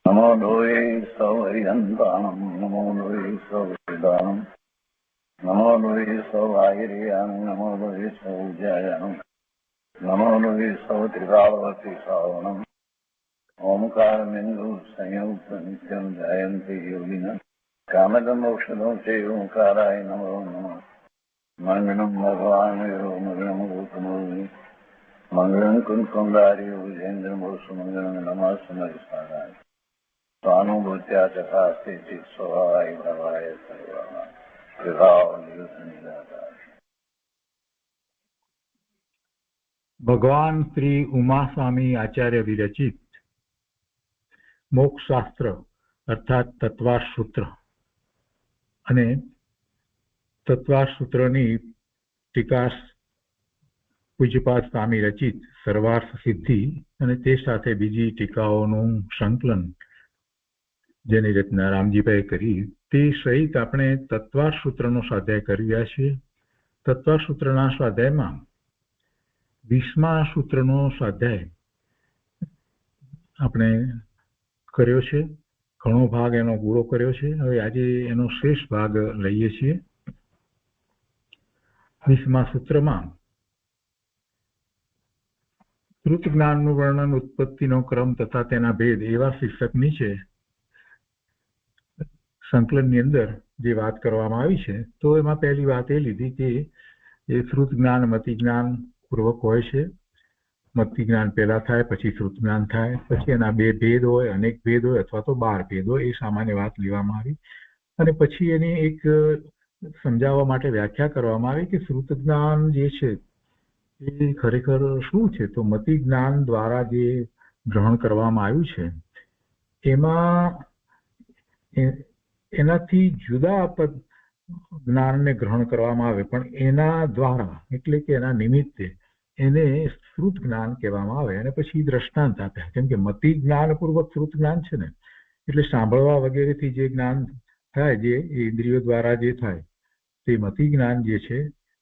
નમો લોહે સૌહરિહંતાણમ નમો લોહે સૌહૃદાણમ નમો લોહે સૌઆયર્યાણમ નમો લોહે સૌજ્યાયાણમ નમો લોહે સૌત્રિકાવતી શ્રાવણમ ઓમકારમિંદુ સંયુક્ત નિત્યમ જયંતિ યોગિના કામદમોક્ષદો તે ઓંકારાય નમો નમઃ મંગલમ ભગવાન મંગલમ ગૌતમોર્મિ મંગલમ કુંકુંદારી વિજેન્દ્રમોષ મંગલમ નમઃ સમયસારાય स्वानुभूत्या चकास्ते स्वभावाय भवाय सर्वः विभाव निराकार। ભગવાન શ્રી ઉમાસ્વામી આચાર્ય વિરચિત મોક્ષશાસ્ત્ર અર્થાત તત્વાર્થ સૂત્ર અને તત્વાર્થ સૂત્રની ટીકા પૂજ્યપાદ સ્વામી રચિત સર્વાર્થ સિદ્ધિ અને તે સાથે બીજી ટીકાઓનું સંકલન જેની રચના રામજીભાઈ કરી તે સહિત આપણે તત્વાર્થ સૂત્રનો સ્વાધ્યાય કરી રહ્યા છીએ. તત્વાર્થ સૂત્રના સ્વાધ્યાયમાં 20મા સૂત્રનો સ્વાધ્યાય આપણે કર્યો છે. ઘણો ભાગ એનો પૂરો કર્યો છે. હવે આજે એનો શેષ ભાગ લઈએ છીએ. 20મા સૂત્રમાં શ્રુત જ્ઞાનનું વર્ણન, ઉત્પત્તિનો ક્રમ તથા તેના ભેદ એવા શીર્ષક નીચે સંકલનની અંદર જે વાત કરવામાં આવી છે તો એમાં પહેલી વાત એ લીધી કે એ શ્રુત જ્ઞાન મતિ જ્ઞાન પૂર્વક હોય છે. મતિ જ્ઞાન પહેલા થાય, પછી શ્રુત જ્ઞાન થાય, પછી એના બે ભેદ હોય, અનેક ભેદ હોય અથવા તો 12 ભેદ હોય. એ સામાન્ય વાત લેવામાં આવી અને પછી એની એક સમજાવવા માટે વ્યાખ્યા કરવામાં આવી કે શ્રુત જ્ઞાન જે છે એ ખરેખર શું છે. તો મતિ જ્ઞાન દ્વારા જે ગ્રહણ કરવામાં આવ્યું છે એમાં એનાથી જુદા જ્ઞાનને ગ્રહણ કરવામાં આવે પણ એના દ્વારા એટલે કે એના નિમિત્તે એને શ્રુત જ્ઞાન કહેવામાં આવે. અને પછી દ્રષ્ટાંત આપ્યા. કેમ કે મતિ જ્ઞાન પૂર્વક શ્રુત જ્ઞાન છે ને, એટલે સાંભળવા વગેરેથી જે જ્ઞાન થાય, જે ઇન્દ્રિયો દ્વારા જે થાય તે મતિ જ્ઞાન જે છે,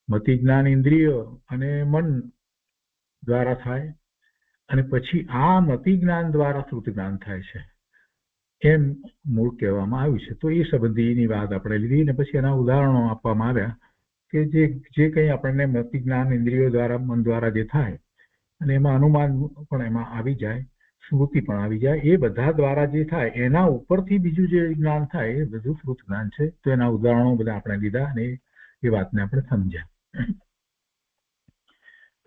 મતિ જ્ઞાન ઇન્દ્રિયો અને મન દ્વારા થાય અને પછી આ મતિ જ્ઞાન દ્વારા શ્રુત જ્ઞાન થાય છે એમ મૂળ કહેવામાં આવ્યું છે. તો એ સંબંધીની વાત આપણે લીધી અને પછી એના ઉદાહરણો આપવામાં આવ્યા કે જે કંઈ આપણને મતિ જ્ઞાન ઇન્દ્રિયો દ્વારા મન દ્વારા જે થાય અને એમાં અનુમાન પણ એમાં આવી જાય, સ્મૃતિ પણ આવી જાય, એ બધા દ્વારા જે થાય એના ઉપરથી બીજું જે જ્ઞાન થાય એ બધું શ્રુત જ્ઞાન છે. તો એના ઉદાહરણો બધા આપણે લીધા અને એ વાતને આપણે સમજ્યા.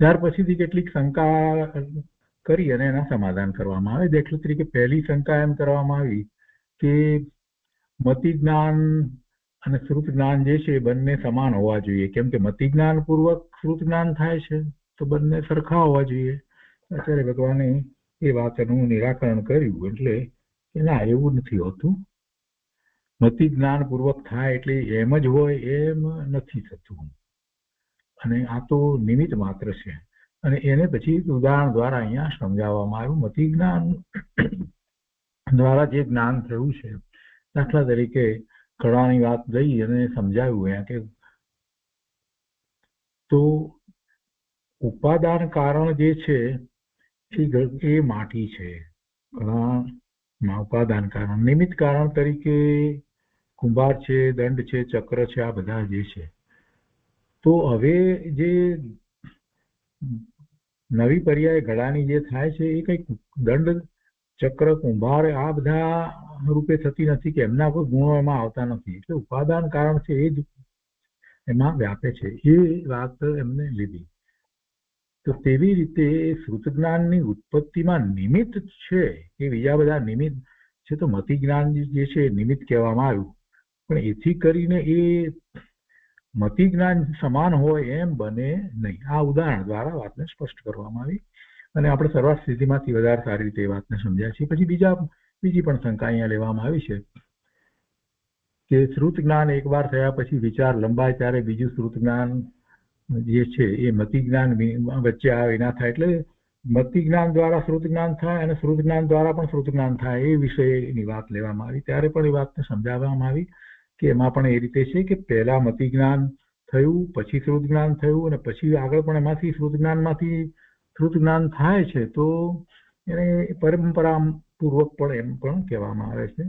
ત્યાર પછીથી કેટલીક શંકા કરી અને એના સમાધાન કરવામાં આવે. દાખલા તરીકે પહેલી શંકા એમ કરવામાં આવી કે મતિ જ્ઞાન અને શ્રુત જ્ઞાન જે છે એ બંને સમાન હોવા જોઈએ. કેમ કે મતિ જ્ઞાન પૂર્વક શ્રુત જ્ઞાન થાય છે તો બંને સરખા હોવા જોઈએ. આચાર્ય ભગવાને એ વાતનું નિરાકરણ કર્યું એટલે કે ના, એવું નથી હોતું. મતિ જ્ઞાન પૂર્વક થાય એટલે એમ જ હોય એમ નથી થતું અને આ તો નિમિત્ત માત્ર છે. અને એને પછી ઉદાહરણ દ્વારા અહીંયા સમજાવવામાં આવ્યું. મતિ જ્ઞાન દ્વારા જે જ્ઞાન થયું છે, દાખલા તરીકે કળાની વાત લઈ અને સમજાવ્યું અહીંયા કે તો ઉપાદાન કારણ જે છે એ માટી છે. કળામાં ઉપાદાન કારણ, નિમિત્ત કારણ તરીકે કુંભાર છે, દંડ છે, ચક્ર છે, આ બધા જે છે. તો હવે જે નવી પર્યાય ઘડાની જે થાય છે એ કઈક દંડ, ચક્ર, કુંભાર આ બધા રૂપે થતી નથી કે એમના કોઈ ગુણો એમાં આવતા નથી. એટલે ઉપાદાન કારણ છે એ જ એમાં વ્યાપે છે. એ વાત એમને લીધી. તો તેવી રીતે શ્રુત જ્ઞાનની ઉત્પત્તિમાં નિમિત્ત છે એ બીજા બધા નિમિત્ત છે. તો મતિ જ્ઞાન જે છે નિમિત્ત કહેવામાં આવ્યું પણ એથી કરીને એ મતિ જ્ઞાન સમાન હોય એમ બને નહીં. આ ઉદાહરણ દ્વારા વાતને સ્પષ્ટ કરવામાં આવી અને આપણે સર્વાર્થ સિદ્ધિમાંથી વધારે સારી રીતે એ વાતને સમજ્યા છીએ. પછી બીજી પણ શંકા અહીંયા લેવામાં આવી છે કે શ્રુત જ્ઞાન એકવાર થયા પછી વિચાર લંબાય ત્યારે બીજું શ્રુત જ્ઞાન જે છે એ મતિ જ્ઞાન વચ્ચે આવે ના થાય. એટલે મતિ જ્ઞાન દ્વારા શ્રુત જ્ઞાન થાય અને શ્રુત જ્ઞાન દ્વારા પણ શ્રુત જ્ઞાન થાય એ વિષયની વાત લેવામાં આવી. ત્યારે પણ એ વાતને સમજાવવામાં આવી કે એમાં પણ એ રીતે છે કે પહેલા મતિ જ્ઞાન થયું, પછી શ્રુત જ્ઞાન થયું અને પછી આગળ પણ એમાંથી શ્રુત જ્ઞાન થાય છે. તો એને પરંપરા પૂર્વક પણ એમ પણ કહેવામાં આવે છે.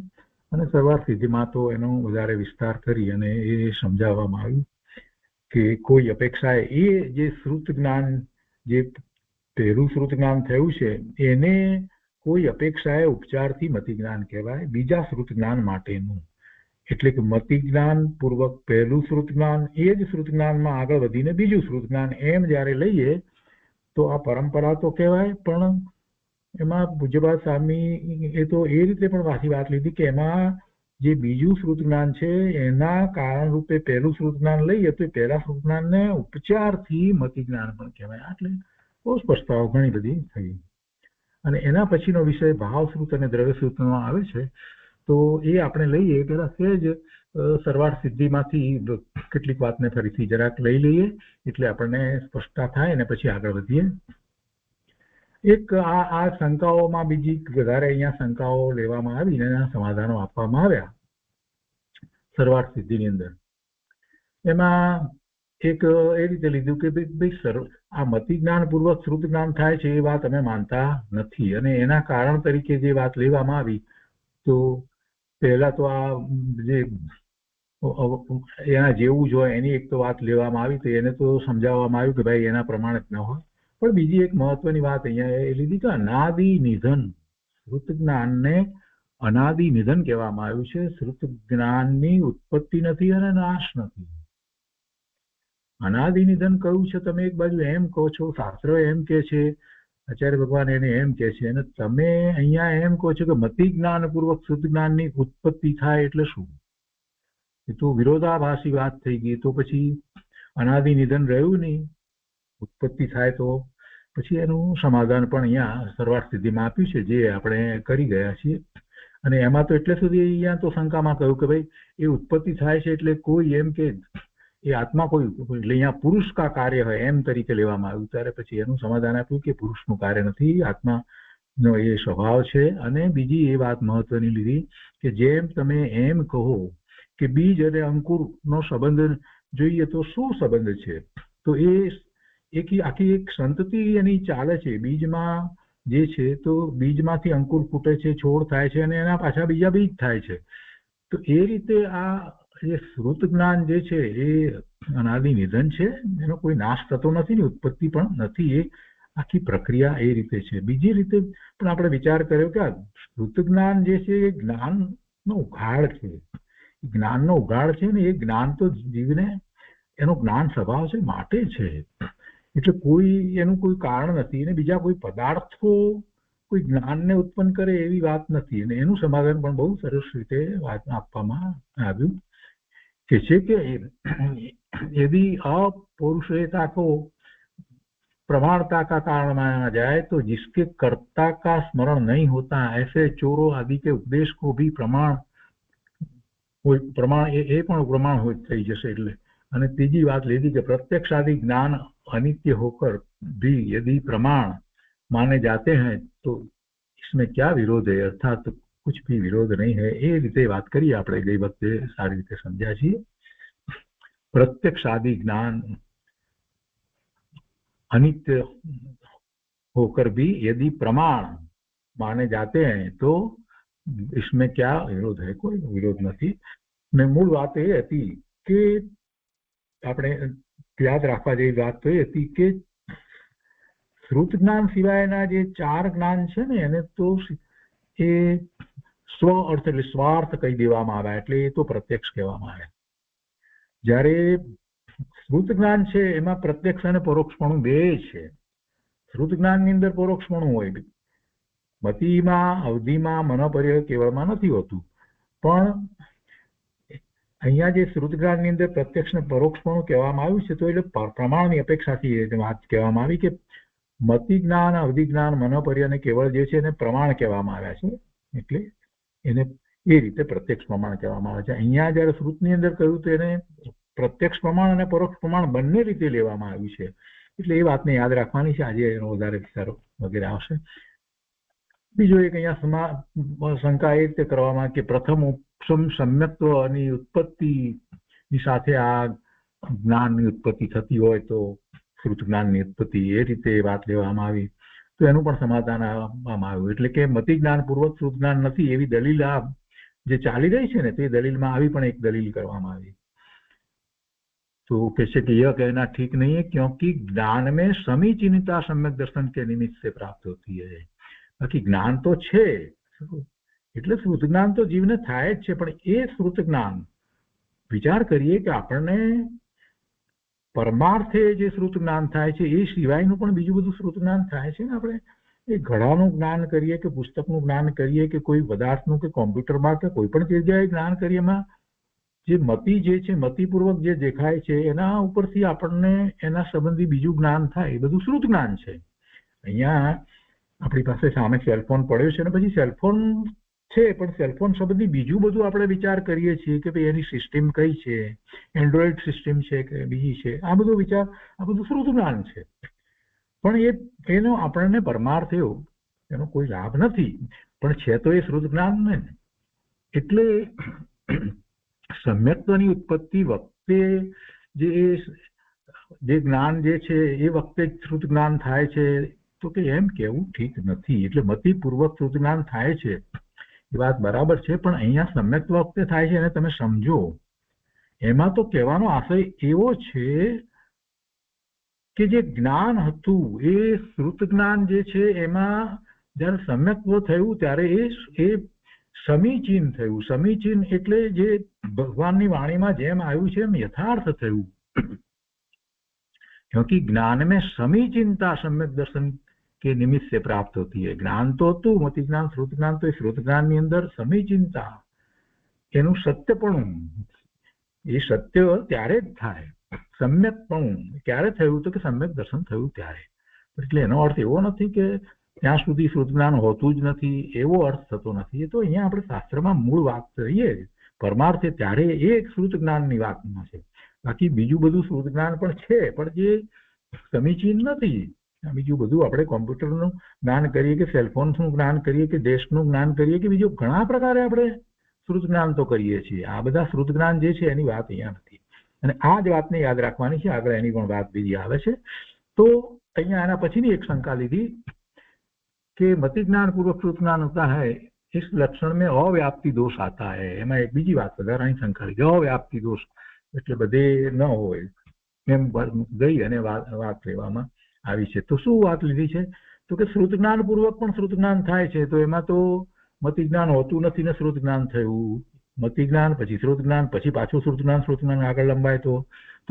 અને સર્વાર્થ સિદ્ધિમાં તો એનો વધારે વિસ્તાર કરી અને એ સમજાવવામાં આવ્યું કે કોઈ અપેક્ષાએ એ જે શ્રુત જ્ઞાન, જે પહેલું શ્રુત જ્ઞાન થયું છે, એને કોઈ અપેક્ષાએ ઉપચારથી મતિ જ્ઞાન કહેવાય, બીજા શ્રુત જ્ઞાન માટેનું. એટલે કે મતિ જ્ઞાન પૂર્વક પહેલું શ્રુત જ્ઞાન, એ જ શ્રુત જ્ઞાનમાં આગળ વધીને બીજું શ્રુત જ્ઞાન, એમ જ્યારે લઈએ તો આ પરંપરા તો કહેવાય. પણ એમાં પૂજ્યપાદ સ્વામી એ તો એ રીતે પણ પાછી વાત લીધી કે એમાં જે બીજું શ્રુત જ્ઞાન છે એના કારણ રૂપે પહેલું શ્રુત જ્ઞાન લઈએ તો પહેલા શ્રુત જ્ઞાનને ઉપચારથી મતિ જ્ઞાન પણ કહેવાય. એટલે બહુ સ્પષ્ટતાઓ ઘણી બધી થઈ. અને એના પછીનો વિષય ભાવશ્રુત અને દ્રવ્યશ્રુતનો આવે છે. તો એ આપણે લઈએ પેલા સહેજ સર્વાર્થ સિદ્ધિમાંથી કેટલીક વાતને ફરીથી જરાક લઈ લઈએ એટલે આપણને સ્પષ્ટતા થાય અને પછી આગળ વધીએ. એક આ શંકાઓમાં બીજી વધારે અહીંયા શંકાઓ લેવામાં આવી અને એના સમાધાનો આપવામાં આવ્યા સર્વાર્થ સિદ્ધિની અંદર. એમાં એક એ રીતે લીધું કે ભાઈ આ મતિ જ્ઞાન પૂર્વક શ્રુત જ્ઞાન થાય છે એ વાત અમે માનતા નથી. અને એના કારણ તરીકે જે વાત લેવામાં આવી તો પહેલા તો આ જે એના જેવું જ હોય એની એક તો વાત લેવામાં આવી, તો એને તો સમજાવવામાં આવ્યું કે ભાઈ એના પ્રમાણે જ ન હોય. પણ બીજી એક મહત્વની વાત અહીંયા એ લીધી કે અનાદિ નિધન, શ્રુત જ્ઞાનને અનાદિ નિધન કહેવામાં આવ્યું છે. શ્રુત જ્ઞાનની ઉત્પત્તિ નથી અને નાશ નથી. અનાદિ નિધન કહ્યું છે. તમે એક બાજુ એમ કહો છો, શાસ્ત્ર એમ કે છે, આચાર્ય ભગવાન એને એમ કે છે, અને તમે અહીંયા એમ કહો છો કે મતિ જ્ઞાન પૂર્વક શુદ્ધ જ્ઞાનની ઉત્પત્તિ થાય એટલે શું? એ તો વિરોધાભાસી વાત થઈ ગઈ. તો પછી અનાદિ નિધન રહ્યું નહીં, ઉત્પત્તિ થાય તો પછી એનું સમાધાન પણ અહીંયા સર્વાર્થ સિદ્ધિમાં આપ્યું છે, જે આપણે કરી ગયા છીએ. અને એમાં તો એટલે સુધી અહીંયા તો શંકામાં કહ્યું કે ભાઈ એ ઉત્પત્તિ થાય છે એટલે કોઈ એમ કે એ આત્મા કોઈ અહીંયા પુરુષ કા કાર્ય હોય એમ તરીકે લેવામાં આવ્યું. ત્યારે પછી એનું સમાધાન આપ્યું કે પુરુષનું કાર્ય નથી, આત્માનો એ સ્વભાવ છે. અને બીજી એ વાત મહત્વની લીધી કે જેમ તમે એમ કહો કે બીજ અને અંકુરનો સંબંધ જોઈએ તો શું સંબંધ છે? તો એ આખી એક સંતતિ એની ચાલે છે. બીજમાં જે છે તો બીજમાંથી અંકુર ફૂટે છે, છોડ થાય છે અને એના પાછા બીજા બીજ થાય છે. તો એ રીતે આ જે શ્રુત જ્ઞાન જે છે એ અનાદિ નિધન છે, એનો કોઈ નાશ થતો નથી ને ઉત્પત્તિ પણ નથી. એ આખી પ્રક્રિયા એ રીતે છે. બીજી રીતે પણ આપણે વિચાર કર્યો કે આ શ્રુત જ્ઞાન જે છે એ જ્ઞાનનો ઉઘાડ છે. જ્ઞાનનો ઉઘાડ છે ને એ જ્ઞાન તો જીવને એનો જ્ઞાન સ્વભાવ છે માટે છે. એટલે કોઈ એનું કોઈ કારણ નથી. અને બીજા કોઈ પદાર્થો કોઈ જ્ઞાનને ઉત્પન્ન કરે એવી વાત નથી. અને એનું સમાધાન પણ બહુ સરસ રીતે વાત આપવામાં આવ્યું કે છે કે यदि अपौरुषेयता को प्रमाणता का कारण माना जाए तो जिसके कर्ता का स्मरण नहीं होता ऐसे चोरों आदि के उपदेश को भी प्रमाण એ પણ પ્રમાણ થઈ જશે. એટલે અને ત્રીજી વાત લીધી કે प्रत्यक्ष आदि ज्ञान अनित्य होकर भी यदि प्रमाण माने जाते हैं तो इसमें क्या विरोध है, अर्थात कुछ भी विरोध नहीं है. એ રીતે વાત કરી આપણે ગઈ વખતે સારી રીતે સમજ્યા છીએ. प्रत्यक्ष आदि ज्ञान अनित्य होकर भी यदि प्रमाण माने जाते हैं तो इसमें क्या विरोध है, कोई विरोध નથી. ને મૂળ વાત એ હતી કે આપણે યાદ રાખવા જેવી વાત તો એ હતી કે શ્રુત જ્ઞાન સિવાયના જે ચાર જ્ઞાન છે ને એને તો એ સ્વ અર્થ એટલે સ્વાર્થ કહી દેવામાં આવ્યા, એટલે એ તો પ્રત્યક્ષ કહેવામાં આવે. જ્યારે શ્રુત જ્ઞાન છે એમાં પ્રત્યક્ષ અને પરોક્ષપણું બે છે. શ્રુત જ્ઞાનની અંદર પરોક્ષપણું હોય, મતિમાં અવધિમાં મનોપર્ય કેવળમાં નથી હોતું. પણ અહીંયા જે શ્રુત જ્ઞાનની અંદર પ્રત્યક્ષ ને પરોક્ષપણું કહેવામાં આવ્યું છે તો એટલે પ્રમાણની અપેક્ષાથી વાત કહેવામાં આવી કે મતિ જ્ઞાન, અવધિ જ્ઞાન, મનોપર્ય અને કેવળ જે છે એને પ્રમાણ કહેવામાં આવ્યા છે. એટલે એને એ રીતે પ્રત્યક્ષ પ્રમાણ કહેવામાં આવે છે. અહીંયા જયારે શ્રુતની અંદર કહ્યું તો એને પ્રત્યક્ષ પ્રમાણ અને પરોક્ષ પ્રમાણ બંને રીતે લેવામાં આવ્યું છે. એટલે એ વાતને યાદ રાખવાની છે. આજે એનો વધારે વિચારો વગેરે આવશે. બીજો એક અહીંયા શંકા એ રીતે કરવામાં કે પ્રથમ ઉપસમ સમ્યક્ત્વની ઉત્પત્તિની સાથે આ જ્ઞાનની ઉત્પત્તિ થતી હોય તો શ્રુત જ્ઞાનની ઉત્પત્તિ એ રીતે વાત લેવામાં આવી. તો તો એનું પણ સમાધાન આપવામાં આવ્યું. એટલે કે મતિ જ્ઞાન પૂર્વક શ્રુત જ્ઞાન નથી એવી દલીલ આ જે ચાલી રહી છે ને તે દલીલમાં આવી પણ એક દલીલ કરવામાં આવી. तो कैसे कि यह कहना ठीक नहीं है क्योंकि ज्ञान में समीचीनता सम्यक दर्शन के निमित्त से प्राप्त होती है. बाकी ज्ञान तो છે એટલે શ્રુત જ્ઞાન તો જીવને થાય જ છે, પણ એ શ્રુત જ્ઞાન વિચાર કરીએ કે આપણને પરમાર્થે જે શ્રુત જ્ઞાન થાય છે એ સિવાયનું પણ બીજું બધું શ્રુત જ્ઞાન થાય છે ને. આપણે એ ઘડાનું જ્ઞાન કરીએ કે પુસ્તકનું જ્ઞાન કરીએ કે કોઈ પદાર્થનું કે કોમ્પ્યુટરમાં કે કોઈ પણ જગ્યાએ જ્ઞાન કરીએ, એમાં જે મતિ જે છે મતિપૂર્વક જે દેખાય છે એના ઉપરથી આપણને એના સંબંધી બીજું જ્ઞાન થાય, એ બધું શ્રુત જ્ઞાન છે. અહીંયા આપણી પાસે સામે સેલફોન પડ્યો છે ને પછી સેલફોન છે, પણ સેલફોન સંબંધી બીજું બધું આપણે વિચાર કરીએ છીએ કે ભાઈ એની સિસ્ટમ કઈ છે, એન્ડ્રોઈડ સિસ્ટમ છે કે બીજી છે, આ બધું વિચાર, આ બધું શ્રુત જ્ઞાન છે. પણ એનો આપણને પરમાર્થ એનો કોઈ લાભ નથી, પણ છે તો એ શ્રુત જ્ઞાન ને. એટલે સમ્યક્ત્વની ઉત્પત્તિ વખતે જે જ્ઞાન જે છે એ વખતે શ્રુત જ્ઞાન થાય છે, તો કે એમ કેવું ઠીક નથી. એટલે મતિપૂર્વક શ્રુત જ્ઞાન થાય છે એ વાત બરાબર છે, પણ અહીંયા સમ્યક્ત્વ વખતે થાય છે એને તમે સમજો. એમાં તો કહેવાનો આશય એવો છે કે જે જ્ઞાન હતું એ શ્રુત જ્ઞાન જે છે એમાં જયારે સમ્યક્ત્વ થયું ત્યારે એ સમીચીન થયું. સમીચીન એટલે જે ભગવાનની વાણીમાં જેમ આવ્યું છે એમ યથાર્થ થયું. क्योंकि ज्ञान में समीचीनता सम्यक दर्शन के निमित्त से प्राप्त होती है. ज्ञान तो હતું મતિ જ્ઞાન, શ્રુત જ્ઞાન, તો એ શ્રુત જ્ઞાન ની અંદર સમીચીનતા એનું સત્યપણું, એ સત્ય ત્યારે જ થાય. સમ્યકપણું ક્યારે થયું તો કે સમ્યક દર્શન થયું ત્યારે. એટલે એનો અર્થ એવો નથી કે ત્યાં સુધી શ્રુત જ્ઞાન હોતું જ નથી, એવો અર્થ થતો નથી. એ તો અહીંયા આપણે શાસ્ત્રમાં મૂળ વાત કહીએ પરમાર્થે ત્યારે એ એક શ્રુત જ્ઞાનની વાતમાં છે. બાકી બીજું બધું શ્રુત જ્ઞાન પણ છે, પણ જે સમીચીન નથી. બીજું બધું આપણે કોમ્પ્યુટરનું જ્ઞાન કરીએ કે સેલફોનનું જ્ઞાન કરીએ કે દેશનું જ્ઞાન કરીએ કે બીજું ઘણા પ્રકારે આપણે શ્રુત જ્ઞાન તો કરીએ છીએ. આ બધા શ્રુત જ્ઞાન જે છે એની વાત અહીંયા નથી, અને આ જ વાતને યાદ રાખવાની છે. આગળ એની પણ વાત બીજી આવે છે. તો અહીંયા એના પછીની એક શંકા લીધી કે મતિ જ્ઞાન પૂર્વક શ્રુત જ્ઞાન હોતા है इस लक्षण में अव्याप्ति दोष आता है. એમાં એક બીજી વાત વધારાની શંકા લીધી, અવ્યાપ્તિ દોષ એટલે બધે ન હોય એમ ગઈ અને વાત લેવામાં આવી છે. તો શું વાત લીધી છે તો કે શ્રુત જ્ઞાન પૂર્વક પણ શ્રુત જ્ઞાન થાય છે, તો એમાં તો મતિ જ્ઞાન હોતું નથી ને શ્રુત જ્ઞાન થયું. મતિ જ્ઞાન પછી શ્રુત જ્ઞાન પછી પાછું શ્રુત જ્ઞાન આગળ લંબાય તો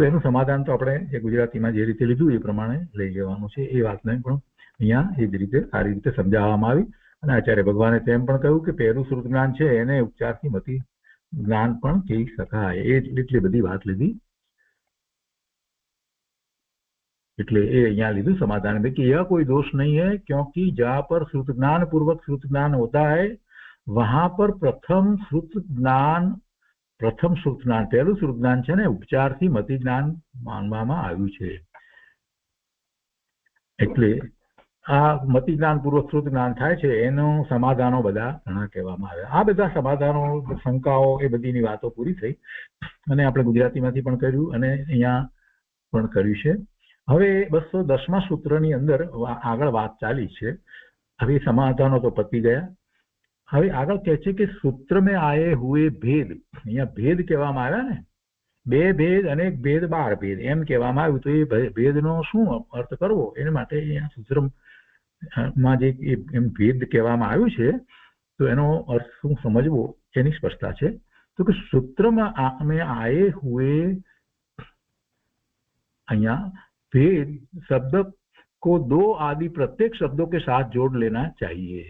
એનું સમાધાન તો આપણે જે ગુજરાતીમાં જે રીતે લીધું એ પ્રમાણે લઈ લેવાનું છે. એ વાતને પણ અહીંયા એ જ રીતે સારી રીતે સમજાવવામાં આવી. અને આચાર્ય ભગવાને તેમ પણ કહ્યું કે પહેલું શ્રુત જ્ઞાન છે એને ઉપચારથી મતિ ज्ञान पण કહી શકાય. એટલી બધી વાત લીધી. એટલે એ અહીંયા લીધું समाधान में कि यह कोई दोष नहीं है क्योंकि जहां पर श्रुत ज्ञान पूर्वक श्रुत ज्ञान होता है वहां पर प्रथम श्रुत ज्ञान पहलू श्रुत ज्ञान છે ને ઉપચારથી મતિ જ્ઞાન માનવામાં આવ્યું છે. એટલે આ મતિ જ્ઞાન પૂર્વક શ્રુત જ્ઞાન થાય છે એનું સમાધાનો બધા ઘણા કહેવામાં આવ્યા. આ બધા સમાધાનો શંકાઓ એ બધીની વાતો પૂરી થઈ અને આપણે ગુજરાતીમાંથી પણ કર્યું અને અહીંયા પણ કર્યું છે. હવે 210મા સૂત્રની અંદર આગળ વાત ચાલી છે. હવે સમાધાનો તો પતી ગયા. હવે આગળ કહે છે કે સૂત્ર में आए हुए भेद, અહીંયા ભેદ કહેવામાં આવ્યા ને, બે ભેદ અને એક ભેદ 12 ભેદ એમ કહેવામાં આવ્યું. તો એ ભેદનો શું અર્થ કરવો એને માટે અહીંયા સૂત્ર માં જે એમ ભેદ કહેવામાં આવ્યું છે તો એનો અર્થ શું સમજવો એની સ્પષ્ટતા છે. તો કે સૂત્રમાં आए हुए અહીંયા भेद शब्द को दो आदि प्रत्येक शब्दों के साथ जोड़ लेना चाहिए.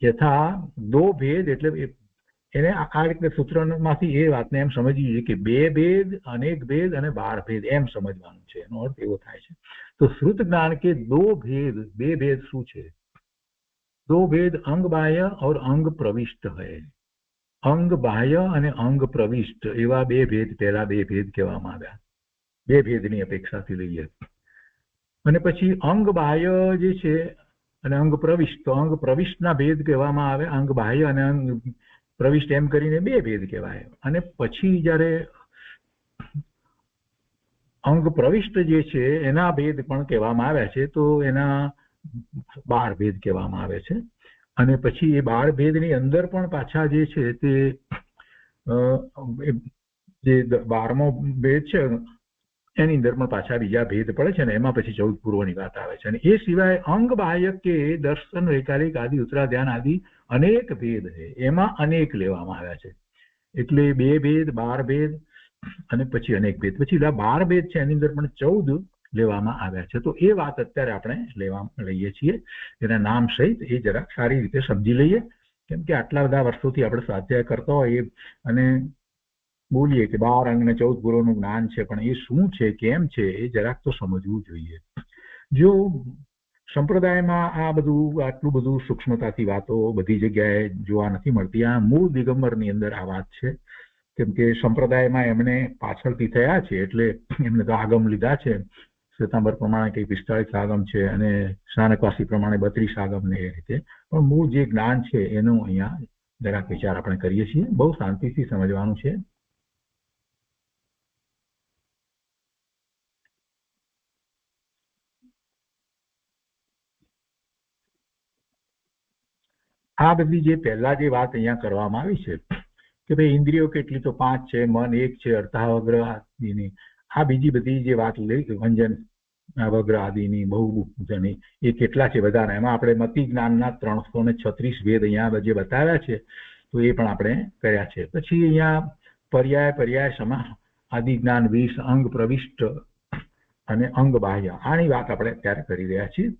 यथा दो भेद એટલે એને આ રીતે સૂત્રમાંથી એ વાતને એમ સમજવી જોઈએ કે બે ભેદ, અનેક ભેદ અને 12 ભેદ એમ સમજવાનું છે. એનો અર્થ એવો થાય છે. तो श्रुत ज्ञान के दो भेद, बे भेद शू छे? दो भेद अंग बाह्य और अंग प्रविष्ट है. अंग बाह्य અને અંગ પ્રવિષ્ટ એવા બે ભેદ પહેલા બે ભેદ કહેવામાં આવ્યા. બે ભેદની અપેક્ષાથી લઈએ. અને પછી અંગ બાહ્ય જે છે અને અંગ પ્રવિષ્ટ, તો અંગ પ્રવિષ્ટના ભેદ કહેવામાં આવે. અંગ બાહ્ય અને અંગ પ્રવિષ્ટ એમ કરીને બે ભેદ કહેવાય. અને પછી જ્યારે અંગ પ્રવિષ્ટ જે છે એના ભેદ પણ કહેવામાં આવ્યા છે. તો એના 12 ભેદ કહેવામાં આવે છે. અને પછી એ 12 ભેદની અંદર પણ પાછા જે છે તે જે 12મો ભેદ છે એની અંદર પણ પાછા બીજા ભેદ પડે છે ને એમાં પછી 14 પૂર્વની વાત આવે છે. અને એ સિવાય અંગ બાહ્ય કે દર્શન વૈકાલિક આદિ ઉત્તરા ધ્યાન આદિ અનેક ભેદ છે, એમાં અનેક લેવામાં આવ્યા છે. એટલે 2 ભેદ, 12 ભેદ અને પછી અનેક ભેદ. પછી 12 ભેદ છે એની અંદર પણ 14 લેવામાં આવ્યા છે. તો એ વાત અત્યારે આપણે લઈએ છીએ, એના નામ સહિત એ જરાક સારી રીતે સમજી લઈએ, કેમ કે આટલા બધા વર્ષોથી આપણે સ્વાધ્યાય કરતા હોય અને બોલીએ કે 12 અંગ ને 14 પૂર્વનું જ્ઞાન છે, પણ એ શું છે, કેમ છે, એ જરાક તો સમજવું જોઈએ. જો સંપ્રદાયમાં આ બધું આટલું બધું સૂક્ષ્મતાથી વાતો બધી જગ્યાએ જોવા નથી મળતી. આ મૂળ દિગંબરની અંદર આ વાત છે, કેમ કે સંપ્રદાયમાં એમને પાછળથી થયા છે એટલે એમને તો આગમ લીધા છે. શ્વેતાંબર પ્રમાણે કંઈ 45 આગમ છે અને સ્નાનકવાસી પ્રમાણે 32 આગમ ને એ રીતે. પણ મૂળ જે જ્ઞાન છે એનો અહીંયા જરાક વિચાર આપણે કરીએ છીએ. બહુ શાંતિથી સમજવાનું છે. આ બધી જે પહેલા જે વાત અહીંયા કરવામાં આવી છે કે ભાઈ ઇન્દ્રિયો કેટલી, તો 5 છે, મન 1 છે, અર્થાવગ્ર આદિની, આ બીજી બધી જે વાત લઈ વંજન વગ્ર આદિની બહુજની એ કેટલા છે બધાના, એમાં આપણે મતિ જ્ઞાનના 336 ભેદ અહીંયા જે બતાવ્યા છે તો એ પણ આપણે કર્યા છે. પછી અહીંયા પર્યાય સમા આદિ જ્ઞાન 20, અંગ પ્રવિષ્ટ અને અંગ બાહ્ય, આની વાત આપણે અત્યારે કરી રહ્યા છીએ.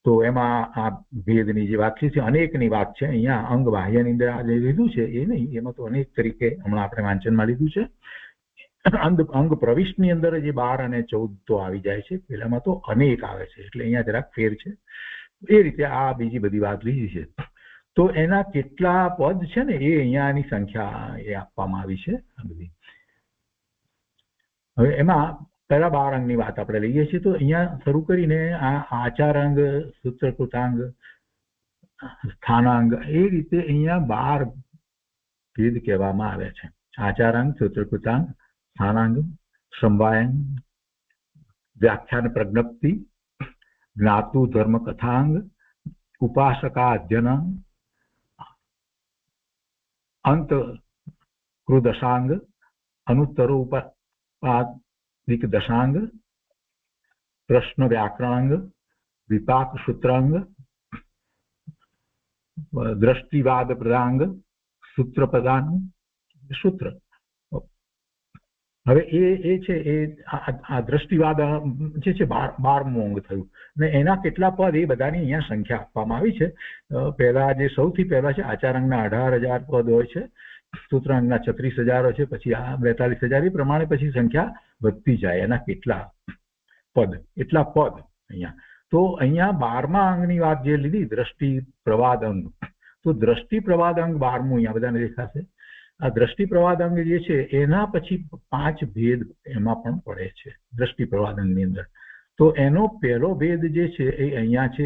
તો એમાં આ ભેદની જે વાત છે અનેકની વાત છે. અહીંયા અંગ બાહ્યની અંદર આ જે લીધું છે એ નહીં, એમાં તો અનેક તરીકે હમણાં આપણે વાંચનમાં લીધું છે. અંગ પ્રવિષ્ટની અંદર જે 12 અને 14 તો આવી જાય છે, પેલામાં તો અનેક આવે છે, એટલે અહીંયા જરાક ફેર છે. એ રીતે આ બીજી બધી વાત લીધી છે. તો એના કેટલા પદ છે ને એ અહીંયાની સંખ્યા એ આપવામાં આવી છે આ બધી. હવે એમાં પહેલા 12 અંગની વાત આપણે લઈએ છીએ. તો અહીંયા શરૂ કરીને આ આચારાંગ, સૂત્રકૃતાંગ, સ્થાનાંગ, એ રીતે અહીંયા 12 ભેદ કહેવામાં આવે છે. આચારાંગ, સૂત્રકૃતાંગ, સ્થાનાંગ, સંવાયંગ, વ્યાખ્યાન પ્રજ્ઞપ્તિ, જ્ઞાતુ ધર્મ કથાંગ, ઉપાસકા અધ્યયનાંગ, અંત કૃદશાંગ, અનુત્તરો ઉપાધિક દશાંગ, પ્રશ્ન વ્યાકરણાંગ, વિપાક સૂત્રાંગ, દ્રષ્ટિવાદ પ્રદાંગ, સૂત્ર પ્રદાન, સૂત્ર. હવે એ છે એ આ દ્રષ્ટિવાદ જે છે 12મું અંગ થયું ને એના કેટલા પદ એ બધાની અહીંયા સંખ્યા આપવામાં આવી છે. પહેલા જે સૌથી પહેલા છે આચારાંગના 18,000 પદ હોય છે, સૂત્રાંગના 36,000 હોય છે, પછી આ 42,000, એ પ્રમાણે પછી સંખ્યા વધતી જાય એના કેટલા પદ, એટલા પદ અહીંયા. તો અહીંયા 12મા અંગની વાત જે લીધી દ્રષ્ટિ પ્રવાદ અંગ, તો દ્રષ્ટિ પ્રવાદ અંગ 12મું અહીંયા બધાને દેખાશે. આ દ્રષ્ટિ પ્રવાદ અંગ જે છે એના પછી 5 ભેદ એમાં પણ પડે છે દ્રષ્ટિ પ્રવાદ અંગની અંદર. તો એનો પહેલો ભેદ જે છે એ અહીંયા છે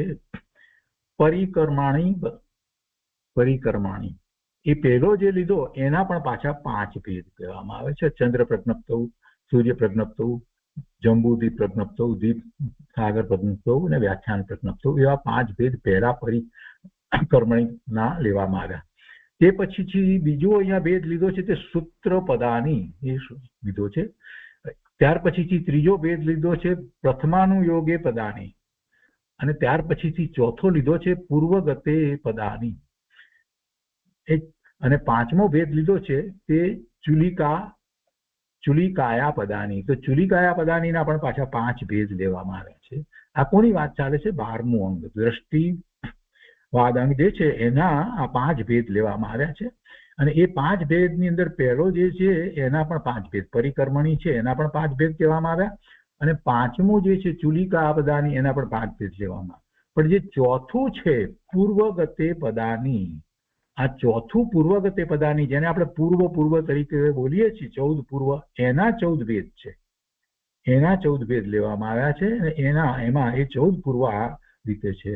પરિકર્માણી. એ પહેલો જે લીધો એના પણ પાછા 5 ભેદ કહેવામાં આવે છે. ચંદ્ર પ્રજ્ઞપ્તૌ, સૂર્ય પ્રજ્ઞપ્તૌ, જંબુદ્વીપ પ્રજ્ઞપ્તૌ, દીપ સાગર પ્રજ્ઞપ્તૌ અને વ્યાખ્યાન પ્રજ્ઞપ્તૌ, એવા 5 ભેદ પહેલા પરિકર્મણીના લેવામાં આવ્યા. તે પછી બીજો અહીંયા ભેદ લીધો છે તે સૂત્ર પદાની એ લીધો છે. ત્યાર પછીથી ત્રીજો ભેદ લીધો છે પ્રથમાનું યોગે પદાની, અને ત્યાર પછીથી ચોથો લીધો છે પૂર્વગતે પદાની, અને 5મો ભેદ લીધો છે તે ચુલિકાયા પદાની. તો ચુલિકાયા પદાનીના પણ પાછા 5 ભેદ લેવામાં આવ્યા છે. આ કોની વાત ચાલે છે? 12મું અંગ દ્રષ્ટિ વાદ અંગ જે છે એના આ 5 ભેદ લેવામાં આવ્યા છે. અને એ 5 ભેદની અંદર પહેલો જે છે એના પણ 5 ભેદ, પરિકર્મણી છે એના પણ 5 ભેદ કહેવામાં આવ્યા, અને 5મું જે છે ચુલિકા પદાની એના પણ 5 ભેદ લેવામાં. પણ જે ચોથું છે પૂર્વગતે પદાની, આ ચોથું પૂર્વગતે પદાની જેને આપણે પૂર્વ તરીકે બોલીએ છીએ, 14 પૂર્વ, એના 14 ભેદ છે. એના 14 ભેદ લેવામાં આવ્યા છે અને એમાં એ 14 પૂર્વ આ રીતે છે.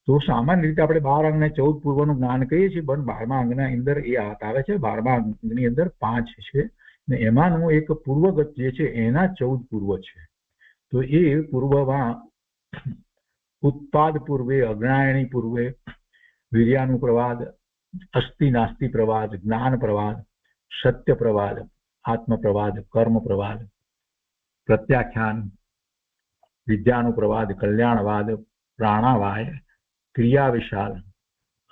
તો સામાન્ય રીતે આપણે 12 અંગને 14 પૂર્વનું જ્ઞાન કહીએ છીએ, પણ 12મા અંગના અંદર એ આવે છે. 12મા અંગની અંદર 5 છે ને એમાંનું એક પૂર્વગત જે છે એના 14 પૂર્વ છે. તો એ પૂર્વમાં ઉત્પાદ પૂર્વે, અજ્ઞાયણી પૂર્વે, વીર્યાનુપ્રવાદ, અસ્થિ નાસ્તિ પ્રવાદ, જ્ઞાન પ્રવાદ, સત્ય પ્રવાદ, આત્મ પ્રવાદ, કર્મ પ્રવાદ, પ્રત્યાખ્યાન, વિદ્યાનુપ્રવાદ, કલ્યાણવાદ, પ્રાણાવાય, ક્રિયા વિશાલ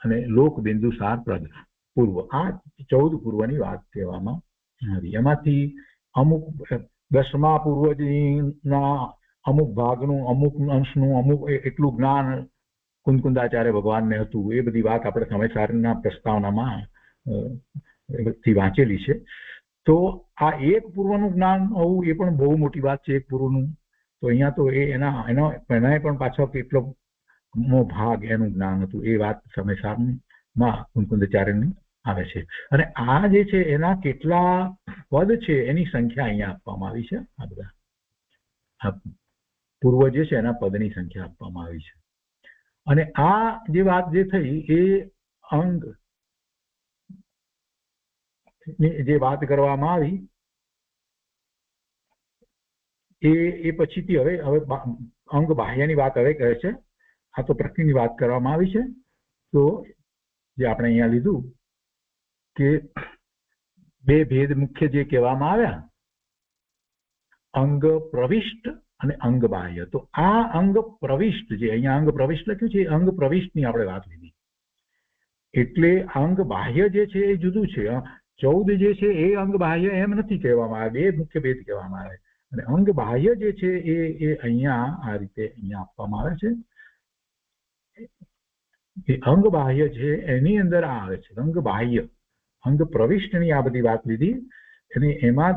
અને લોક બિંદુસાર પ્રદ પૂર્વ. આ 14 પૂર્વની વાત કહેવામાં આવી. એમાંથી અમુક 10મા પૂર્વના અમુક ભાગનું, અમુક અંશનું, અમુક એટલું જ્ઞાન કુંદકુંદાચાર્ય ભગવાનને હતું. એ બધી વાત આપણે સમયસારના પ્રસ્તાવનામાં થી વાંચેલી છે. તો આ એક પૂર્વનું જ્ઞાન હોવું એ પણ બહુ મોટી વાત છે, એક પૂર્વનું. તો અહીંયા તો એના પણ પાછો કેટલો ભાગ એનું જ્ઞાન હતું એ વાત સમયસારમાં કુંદકુંદાચાર્યની આવે છે. અને આ જે છે એના કેટલા પદ છે એની સંખ્યા અહીંયા આપવામાં આવી છે. આ બધા પૂર્વ જે છે એના પદની સંખ્યા આપવામાં આવી છે. અને આ જે વાત જે થઈ એ અંગ જે વાત કરવામાં આવી એ પછીથી હવે અંગ બાહ્યની વાત હવે કહે છે. આ તો પ્રકૃતિની વાત કરવામાં આવી છે. તો જે આપણે અહીંયા લીધું કે બે ભેદ મુખ્ય જે કહેવામાં આવ્યા, અંગ પ્રવિષ્ટ અને અંગ બાહ્ય. તો આ અંગ પ્રવિષ્ટ જે અહીંયા અંગ પ્રવિષ્ટ લખ્યું છે, અંગ પ્રવિષ્ટની આપણે વાત લીધી. એટલે અંગ બાહ્ય જે છે એ જુદું છે. 14 જે છે એ અંગ બાહ્ય એમ નથી કહેવામાં આવે, બે મુખ્ય ભેદ કહેવામાં આવે. અને અંગ બાહ્ય જે છે એ અહીંયા આ રીતે અહીંયા આપવામાં આવે છે. એ અંગ બાહ્ય છે એની અંદર આ આવે છે અંગ બાહ્ય. અંગ પ્રવિષ્ટની આ બધી વાત લીધી અને એમાં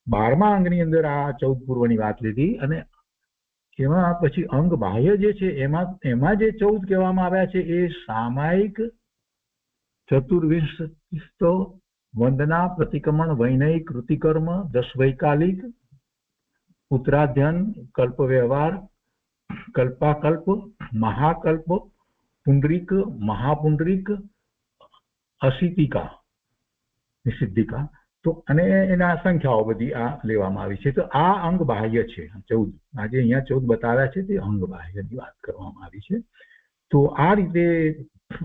12મા અંગની અંદર આ 14 પૂર્વની વાત લીધી. અને એમાં પછી અંગ બાહ્ય જે છે એમાં જે 14 કહેવામાં આવ્યા છે એ સામાયિક, ચતુર્વિંશતો, વંદના, પ્રતિક્રમણ, વૈનયિક, કૃતિકર્મ, 10 વૈકાલિક, ઉત્તરાધ્યન, કલ્પ વ્યવહાર, કલ્પાકલ્પ, મહાકલ્પ, પુંડરીક, મહાપુંડરીક, અસિતિકા, નિષિદ્ધિકા. તો અને એના સંખ્યાઓ બધી આ લેવામાં આવી છે. તો આ અંગ બાહ્ય છે 14. આજે અહીંયા 14 બતાવ્યા છે તે અંગ બાહ્યની વાત કરવામાં આવી છે. તો આ રીતે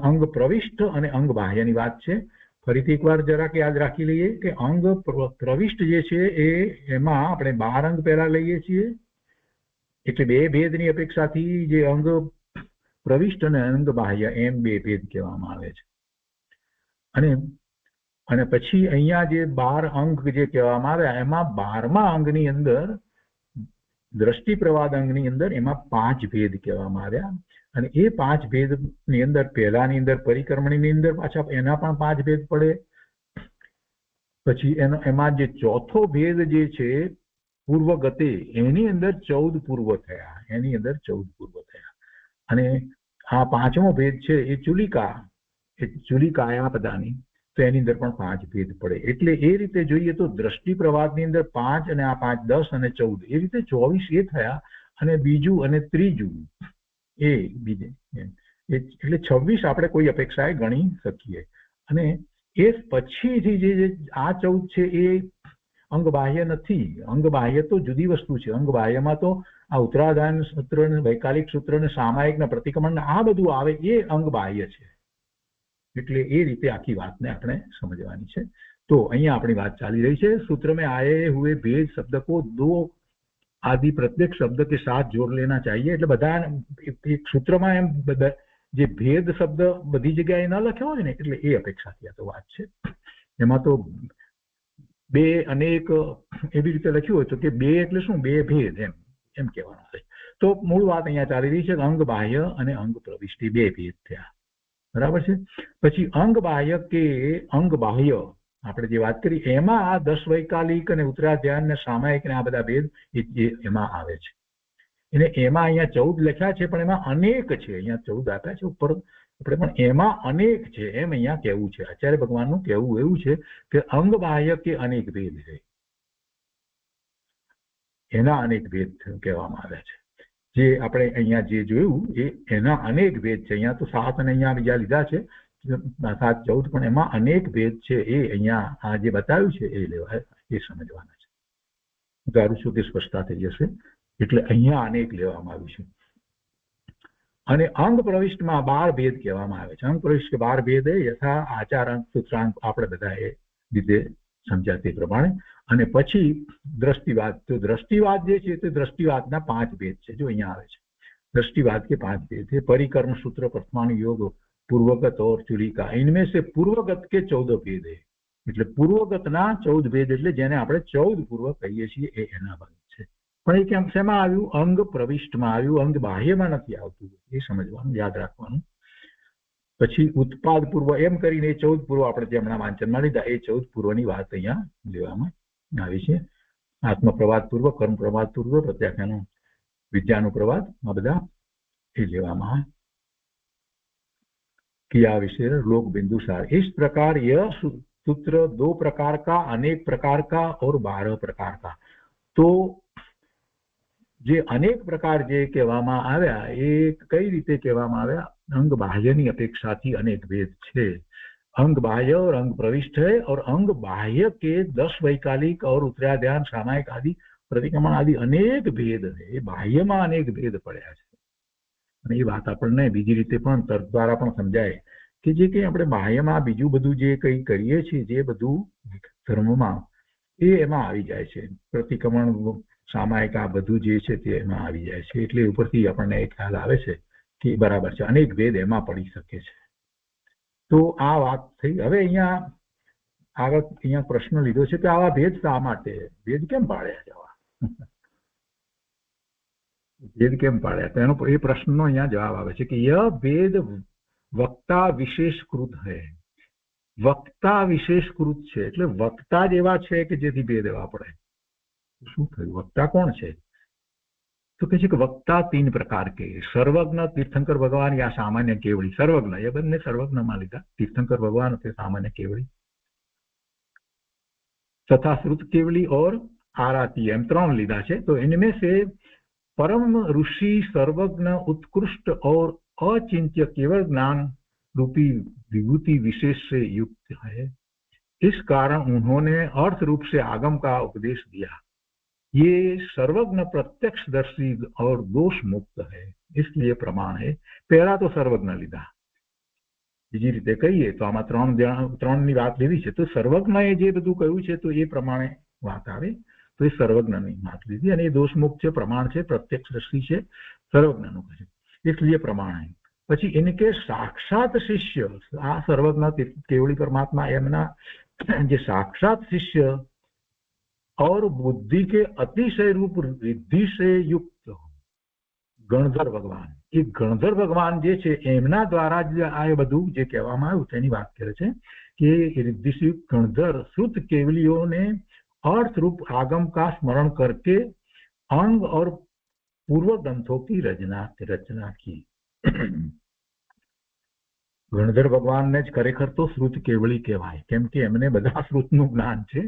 અંગ પ્રવિષ્ટ અને અંગ બાહ્યની વાત છે. ફરીથી એકવાર જરાક યાદ રાખી લઈએ કે અંગ પ્રવિષ્ટ જે છે એમાં આપણે 12 અંગ પહેલા લઈએ છીએ. એટલે બે ભેદની અપેક્ષાથી જે અંગ પ્રવિષ્ટ અને અંગ બાહ્ય એમ બે ભેદ કહેવામાં આવે છે. અને પછી અહીંયા જે 12 અંગ જે કહેવામાં આવ્યા એમાં 12મા અંગની અંદર દ્રષ્ટિ પ્રવાદ અંગની અંદર એમાં 5 ભેદ કહેવામાં આવ્યા. અને એ 5 ભેદની અંદર પહેલાની અંદર પરિક્રમણીની અંદર પાછા એના પણ 5 ભેદ પડે. પછી એમાં જે ચોથો ભેદ જે છે પૂર્વગતે એની અંદર 14 પૂર્વ થયા. અને આ 5મો ભેદ છે એ ચુલિકાયા પદાની. તો એની અંદર પણ 5 ભેદ પડે. એટલે એ રીતે જોઈએ તો દ્રષ્ટિ પ્રવાદની અંદર 5 અને આ 5 10 અને 14 એ રીતે 24 એ થયા. અને બીજું અને ત્રીજું એ બીજે એટલે 26 આપણે કોઈ અપેક્ષાએ ગણી શકીએ. અને એ પછીથી જે આ 14 છે એ અંગ બાહ્ય નથી. અંગ બાહ્ય તો જુદી વસ્તુ છે. અંગ બાહ્યમાં તો આ ઉત્તરાધાન સૂત્ર, વૈકાલિક સૂત્ર, સામાયિક ને પ્રતિક્રમણ આ બધું આવે એ અંગ બાહ્ય છે. એટલે એ રીતે આખી વાતને આપણે સમજવાની છે. તો અહીંયા આપણી વાત ચાલી રહી છે. सूत्र में आए हुए भेद शब्द को दो आदि प्रत्येक शब्द के साथ जोड़ लेना चाहिए. એટલે બધા એક સૂત્રમાં એમ બધા જે ભેદ શબ્દ બધી જગ્યાએ ન લખ્યો હોય ને એટલે એ અપેક્ષાથી આ તો વાત છે. એમાં તો બે અનેક એવી રીતે લખ્યું હોય તો કે બે એટલે શું, બે ભેદ એમ કહેવાનું છે. તો મૂળ વાત અહીંયા ચાલી રહી છે અંગ બાહ્ય અને અંગ પ્રવિષ્ટિ બે ભેદ થયા. બરાબર છે. પછી અંગ બાહ્ય કે અંગ બાહ્ય આપણે જે વાત કરી એમાં આ 10 વૈકાલિક અને ઉત્તરાધ્યાન ને સામાયિક ને આ બધા ભેદ એમાં આવે છે. અને એમાં અહીંયા 14 લખ્યા છે પણ એમાં અનેક છે. અહીંયા 14 આપ્યા છે ઉપર આપણે પણ એમાં અનેક છે એમ અહીંયા કહેવું છે. આચાર્ય ભગવાનનું કહેવું એવું છે કે અંગ બાહ્ય કે અનેક ભેદ છે, એના અનેક ભેદ કહેવામાં આવ્યા છે. જે આપણે અહીંયા જે જોયું એ એના અનેક ભેદ છે. અહીંયા તો 7 અને અહીંયા બીજા લીધા છે 7, 14 પણ એમાં અનેક ભેદ છે. એ અહીંયા આ જે બતાવ્યું છે એ લેવા એ સમજવાના છે. ધારું છું કે સ્પષ્ટતા થઈ જશે. એટલે અહીંયા અનેક લેવામાં આવ્યું છે. અને અંગ પ્રવિષ્ટમાં 12 ભેદ કહેવામાં આવે છે. અંગ પ્રવિષ્ટ 12 ભેદ યથા આચારાંક સૂત્રાંક આપણે બધા એ રીતે સમજ્યા તે પ્રમાણે. અને પછી દ્રષ્ટિવાદ. તો દ્રષ્ટિવાદ જે છે તે દ્રષ્ટિવાદના 5 ભેદ છે. જો અહીંયા આવે છે दृष्टिवाद के 5 भेद थे. परिकर्म सूत्र, प्रथमानु योग, पूर्वगत और चुलिका. इनमें से पूर्वगत के 14 भेद है. એટલે પૂર્વગતના 14 ભેદ એટલે જેને આપણે 14 પૂર્વ કહીએ છીએ એ એના ભાગ છે. પણ એ કેમ શેમાં આવ્યું? અંગ પ્રવિષ્ટમાં આવ્યું, અંગ બાહ્યમાં નથી આવતું. એ સમજવાનું, યાદ રાખવાનું. પછી ઉત્પાદ પૂર્વ એમ કરીને 14 પૂર્વ આપણે જે હમણાં વાંચનમાં લીધા એ 14 પૂર્વની વાત અહીંયા લેવામાં આવી છે. આત્મપ્રવાદ પૂર્વ, કર્મ પ્રવાદ પૂર્વ, પ્રત્યાખ્યાનો, विद्यानु प्रवाद आ बदा ए लेवामां किया विषय लोक बिंदुसार. इस प्रकार यह सूत्र 2 प्रकार का, अनेक प्रकार का और 12 प्रकार का. तो जे अनेक प्रकार जे कहेवामां आव्या ए कई रीते कहेवामां आव्या? अंग बाह्यनी अपेक्षाथी अनेक भेद छे. अंग बाह्य और अंग प्रविष्ट है. और अंग बाह्य के 10 वैकालिक और उत्तराध्यान, सामायिक आदि, प्रतिक्रमण आदि अनेक भेद है. बाह्यમાં અનેક ભેદ પડ્યા છે. અને એ વાત આપણને બીજી રીતે પણ તર્ક દ્વારા પણ સમજાય કે જે કંઈ આપણે બાહ્યમાં બીજું બધું જે કંઈ કરીએ છીએ, જે બધું ધર્મમાં એ એમાં આવી જાય છે. પ્રતિક્રમણ, સામાયિક આ બધું જે છે તે એમાં આવી જાય છે. એટલે ઉપરથી આપણને એક ખ્યાલ આવે છે કે બરાબર છે, અનેક ભેદ એમાં પડી શકે છે. તો આ વાત થઈ. હવે અહીંયા આગળ અહીંયા પ્રશ્ન લીધો છે કે આવા ભેદ શા માટે? ભેદ કેમ પાડ્યા જવા? भेद केम पाड्या? तो एनो ए प्रश्ननो अहींया जवाब आवे छे कि यह भेद वक्ता विशेषकृत है. वक्ता विशेषकृत छे એટલે વક્તા જ એવા છે કે જેથી ભેદ એવા પડે. શું થયું? વક્તા કોણ છે? તો કહે છે કે વક્તા 3 प्रकार के. सर्वज्ञ तीर्थंकर भगवान या सामान्य केवड़ी. सर्वज्ञ ये બંને सर्वज्ञમાં લીધા. तीर्थंकर भगवान से सामान्य केवड़ी तथा श्रुत केवड़ी और आराती एम 3 લીધा છે. तो इनमें से परम ऋषि सर्वज्ञ उत्कृष्ट और अचिंत्य केवल ज्ञान रूपी विभूति विशेष से युक्त है. इस कारण उन्होंने अर्थ रूप से आगम का उपदेश दिया. ये सर्वज्ञ प्रत्यक्षदर्शी और दोष मुक्त है, इसलिए प्रमाण है. पहला तो सर्वज्ञ लीधा. બીજી રીતે કહીએ તો આમાં 3ની વાત લેવી છે. તો સર્વજ્ઞએ જે બધું કહ્યું છે તો એ પ્રમાણે વાત આવે. तो ये सर्वज्ञની વાત લીધી અને એ દોષમુક્ત છે, પ્રમાણ છે, પ્રત્યક્ષદર્શી છે, સર્વજ્ઞનું છે, इसलिए प्रमाण है. પછી इनके साक्षात शिष्य आ सर्वज्ञ केवली परमात्मा एमना जे साक्षात शिष्य और बुद्धि के अतिशय रूप रिद्धि से युक्त गणधर भगवान. ये गणधर भगवान जे छे एमना द्वारा जे आ બધું જે કહેવામાં આવ્યું તેની વાત કરે છે કે रिद्धि से युक्त गणधर श्रुत केवलियों अर्थ रूप आगम का स्मरण करके अंग और पूर्व ग्रंथों की रचना की. गणधर भगवान ने खरेखर तो श्रुत केवली कहेवाय, केम के एमने बधा श्रुतનું જ્ઞાન છે.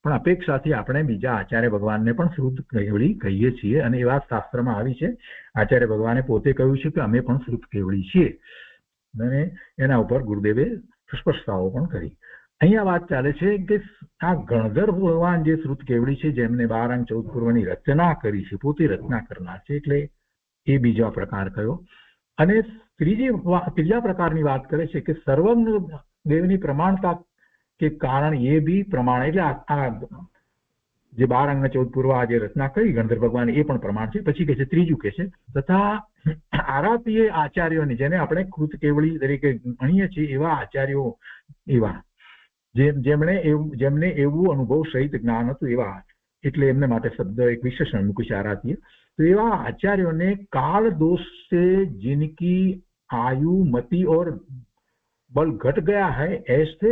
પણ અપેક્ષાથી આપણે બીજા આચાર્ય ભગવાનને પણ શ્રુત કેવળી કહીએ છીએ અને એ વાત શાસ્ત્રમાં આવી છે. આચાર્ય ભગવાને પોતે કહ્યું છે કે અમે પણ શ્રુત કેવળી છીએ અને એના ઉપર ગુરુદેવે સ્પષ્ટતાઓ પણ કરી. અહીંયા વાત ચાલે છે કે આ ગણધર ભગવાન જે શ્રુત કેવળી છે, જેમને 12 અંગ 14 પૂર્વની રચના કરી છે, પોતે રચના કરનાર છે, એટલે એ બીજો પ્રકાર કયો. અને ત્રીજા પ્રકારની વાત કરે છે કે સર્વજ્ઞ દેવની પ્રમાણતા के कारण ये भी प्रमाण એટલે આ જે 12 અંગ 14 પૂર્વ આ જે રચના કરી ગણધર ભગવાન એ પણ પ્રમાણ છે. પછી કહે છે ત્રીજું કહે છે તથા આરાતીય આચાર્યોને જેને આપણે કૃત કેવળી તરીકે ગણીએ છીએ એવા આચાર્યો, એવા જેમને એવું અનુભવ સહિત જ્ઞાન હતું એવા, એટલે એમને માટે શબ્દ એક વિશેષણ મૂક્યું છે આરાતીય. તો એવા આચાર્યોને काल दोष से जिनकी आयु मति और बल घट गया है ऐसे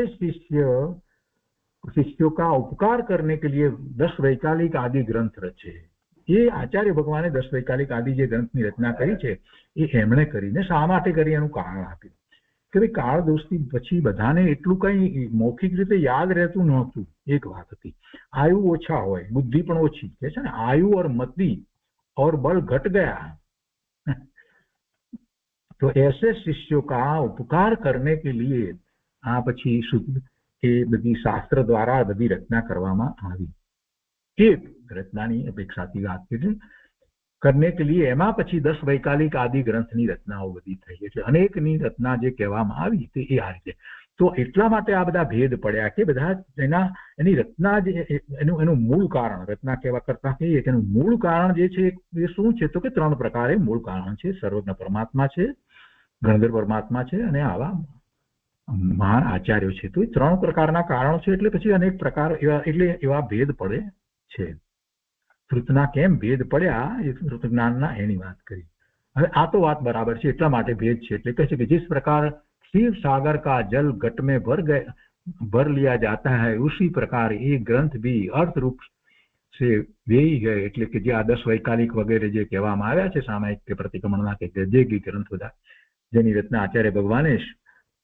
शिष्यों का उपकार करने के लिए 10 वैकालिक आदि ग्रंथ रचे. ये आचार्य भगवाने 10 वैकालिक आदि जे ग्रंथની રચના કરી છે એ એમણે કરીને શા માટે કરી એનું કારણ આપ્યું કે ભાઈ કાળ દોષથી પછી બધાને એટલું કઈ મૌખિક રીતે યાદ રહેતું નહોતું. એક વાત હતી, આયુ ઓછા હોય, બુદ્ધિ પણ ઓછી, કે છે ને આયુ और मति और बल घट गया, तो ऐसे शिष्यों का उपकार करने के लिए आ પછી એ બધી શાસ્ત્ર દ્વારા બધી રચના કરવામાં આવી. એ રચનાની અપેક્ષાથી વાત કરી. करने के लिए એમાં પછી 10 વૈકાલિક આદિ ગ્રંથની રચનાઓ બધી થઈ. એટલે અનેકની રચના જે કહેવામાં આવી તે એ આ રીતે. તો એટલા માટે આ બધા ભેદ પડ્યા કે બધા એની રચના જે એનું મૂળ કારણ, રચના કહેવા કરતા કહીએ કે એનું મૂળ કારણ જે છે એ શું છે તો કે 3 પ્રકારે મૂળ કારણ છે. સર્વજ્ઞ પરમાત્મા છે, ગણધર પરમાત્મા છે અને આવા મહાન આચાર્યો છે. તો એ 3 પ્રકારના કારણો છે. એટલે પછી અનેક પ્રકાર એવા ભેદ પડે છે. શ્રુતના કેમ ભેદ પડ્યા એ શ્રુત જ્ઞાનના એની વાત કરી. હવે આ તો વાત બરાબર છે, એટલા માટે ભેદ છે. એટલે કહે છે કે जिस प्रकार शिव सागर का जल घट में भर लिया जाता है उसी प्रकार ये ग्रंथ भी अर्थ रूप से वेही गए. એટલે કે જે આ 10 વૈકાલિક વગેરે જે કહેવામાં આવ્યા છે સામાયિક કે પ્રતિક્રમણના કે ગદ્યગી ગ્રંથ બધા જેની રચના આચાર્ય ભગવાને